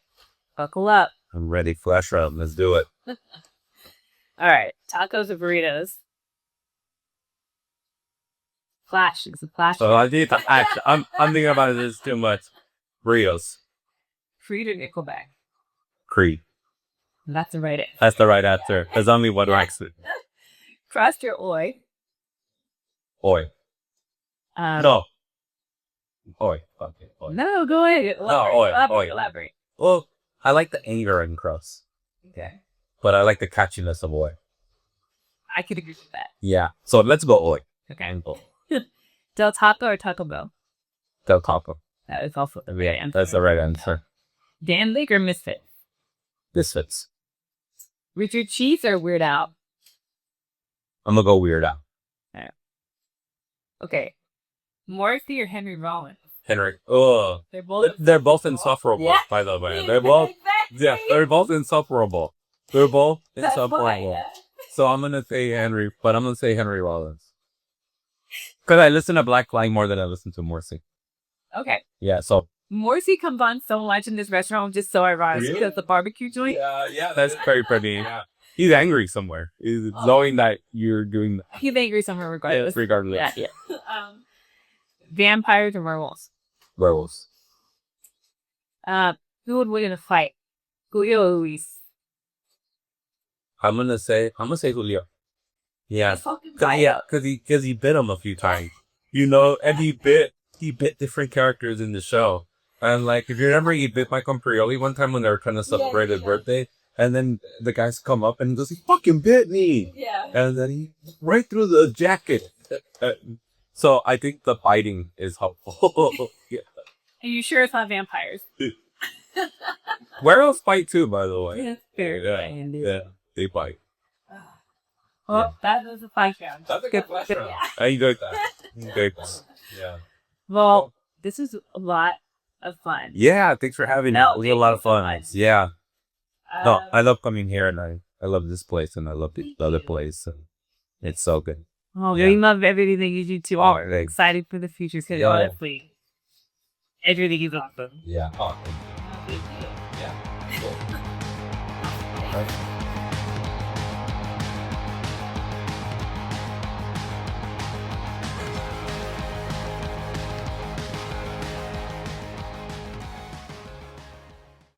Buckle up. I'm ready. Flash round. Let's do it. All right. Tacos or burritos? Flash. It's a flash. So I need to act. I'm thinking about this too much. Rios. Creed or Nickelback? Creed. That's the right answer. That's the right answer. There's only one accent. Crust or Oi? Oi. No. Oi. Okay. Oi. No, go ahead. Elaborate. Well, I like the anger in Cross. Okay. But I like the catchiness of Oi. I could agree with that. Yeah. So let's go Oi. Okay. Del Taco or Taco Bell? Del Taco. That is also the right answer. That's the right answer. Dan Lake or Misfit? Misfits. Richard Cheese or Weird Al? I'm gonna go Weird Al. Okay. Morrissey or Henry Rollins? Henry. Oh. They're both insufferable, Yeah. by the way. They're both they're both insufferable. They're both insufferable. So I'm gonna say Henry, but I'm gonna say Henry Rollins. Because I listen to Black Flag more than I listen to Morrissey. Okay. Yeah, so Morrissey comes on so much in this restaurant, just so ironic. Really? Because the barbecue joint. yeah, that's very pretty. Yeah. He's angry somewhere. He's knowing that you're doing that. He's angry somewhere regardless. Regardless. Yeah. Vampires or werewolves? Werewolves. Who would win in a fight? Julio or Luis? I'm gonna say Julio. Yeah. Fucking Yeah, because he bit him a few times. You know, and he bit different characters in the show. And like, if you remember, he bit Michael Imperioli one time when they were trying to celebrate his birthday. And then the guys come up and he goes, he fucking bit me. Yeah. And then he right through the jacket. So I think the biting is helpful. Yeah. Are you sure it's not vampires? Werewolves bite too, by the way. Yeah, fair. Yeah, they bite. Well, that was a fun round. That's a good question. I enjoyed that. Yeah. Well, this is a lot of fun. Yeah, thanks for having me. No, It was a lot of fun. thank you so much. Yeah. No, I love coming here, and I love this place, and I love the other place. And it's so good. Oh, Yeah. we love everything that you do too. Oh, Oh, thanks. excited for the future because Yeah. honestly, everything is awesome. Yeah. Oh, Thank you. yeah. Cool. All right.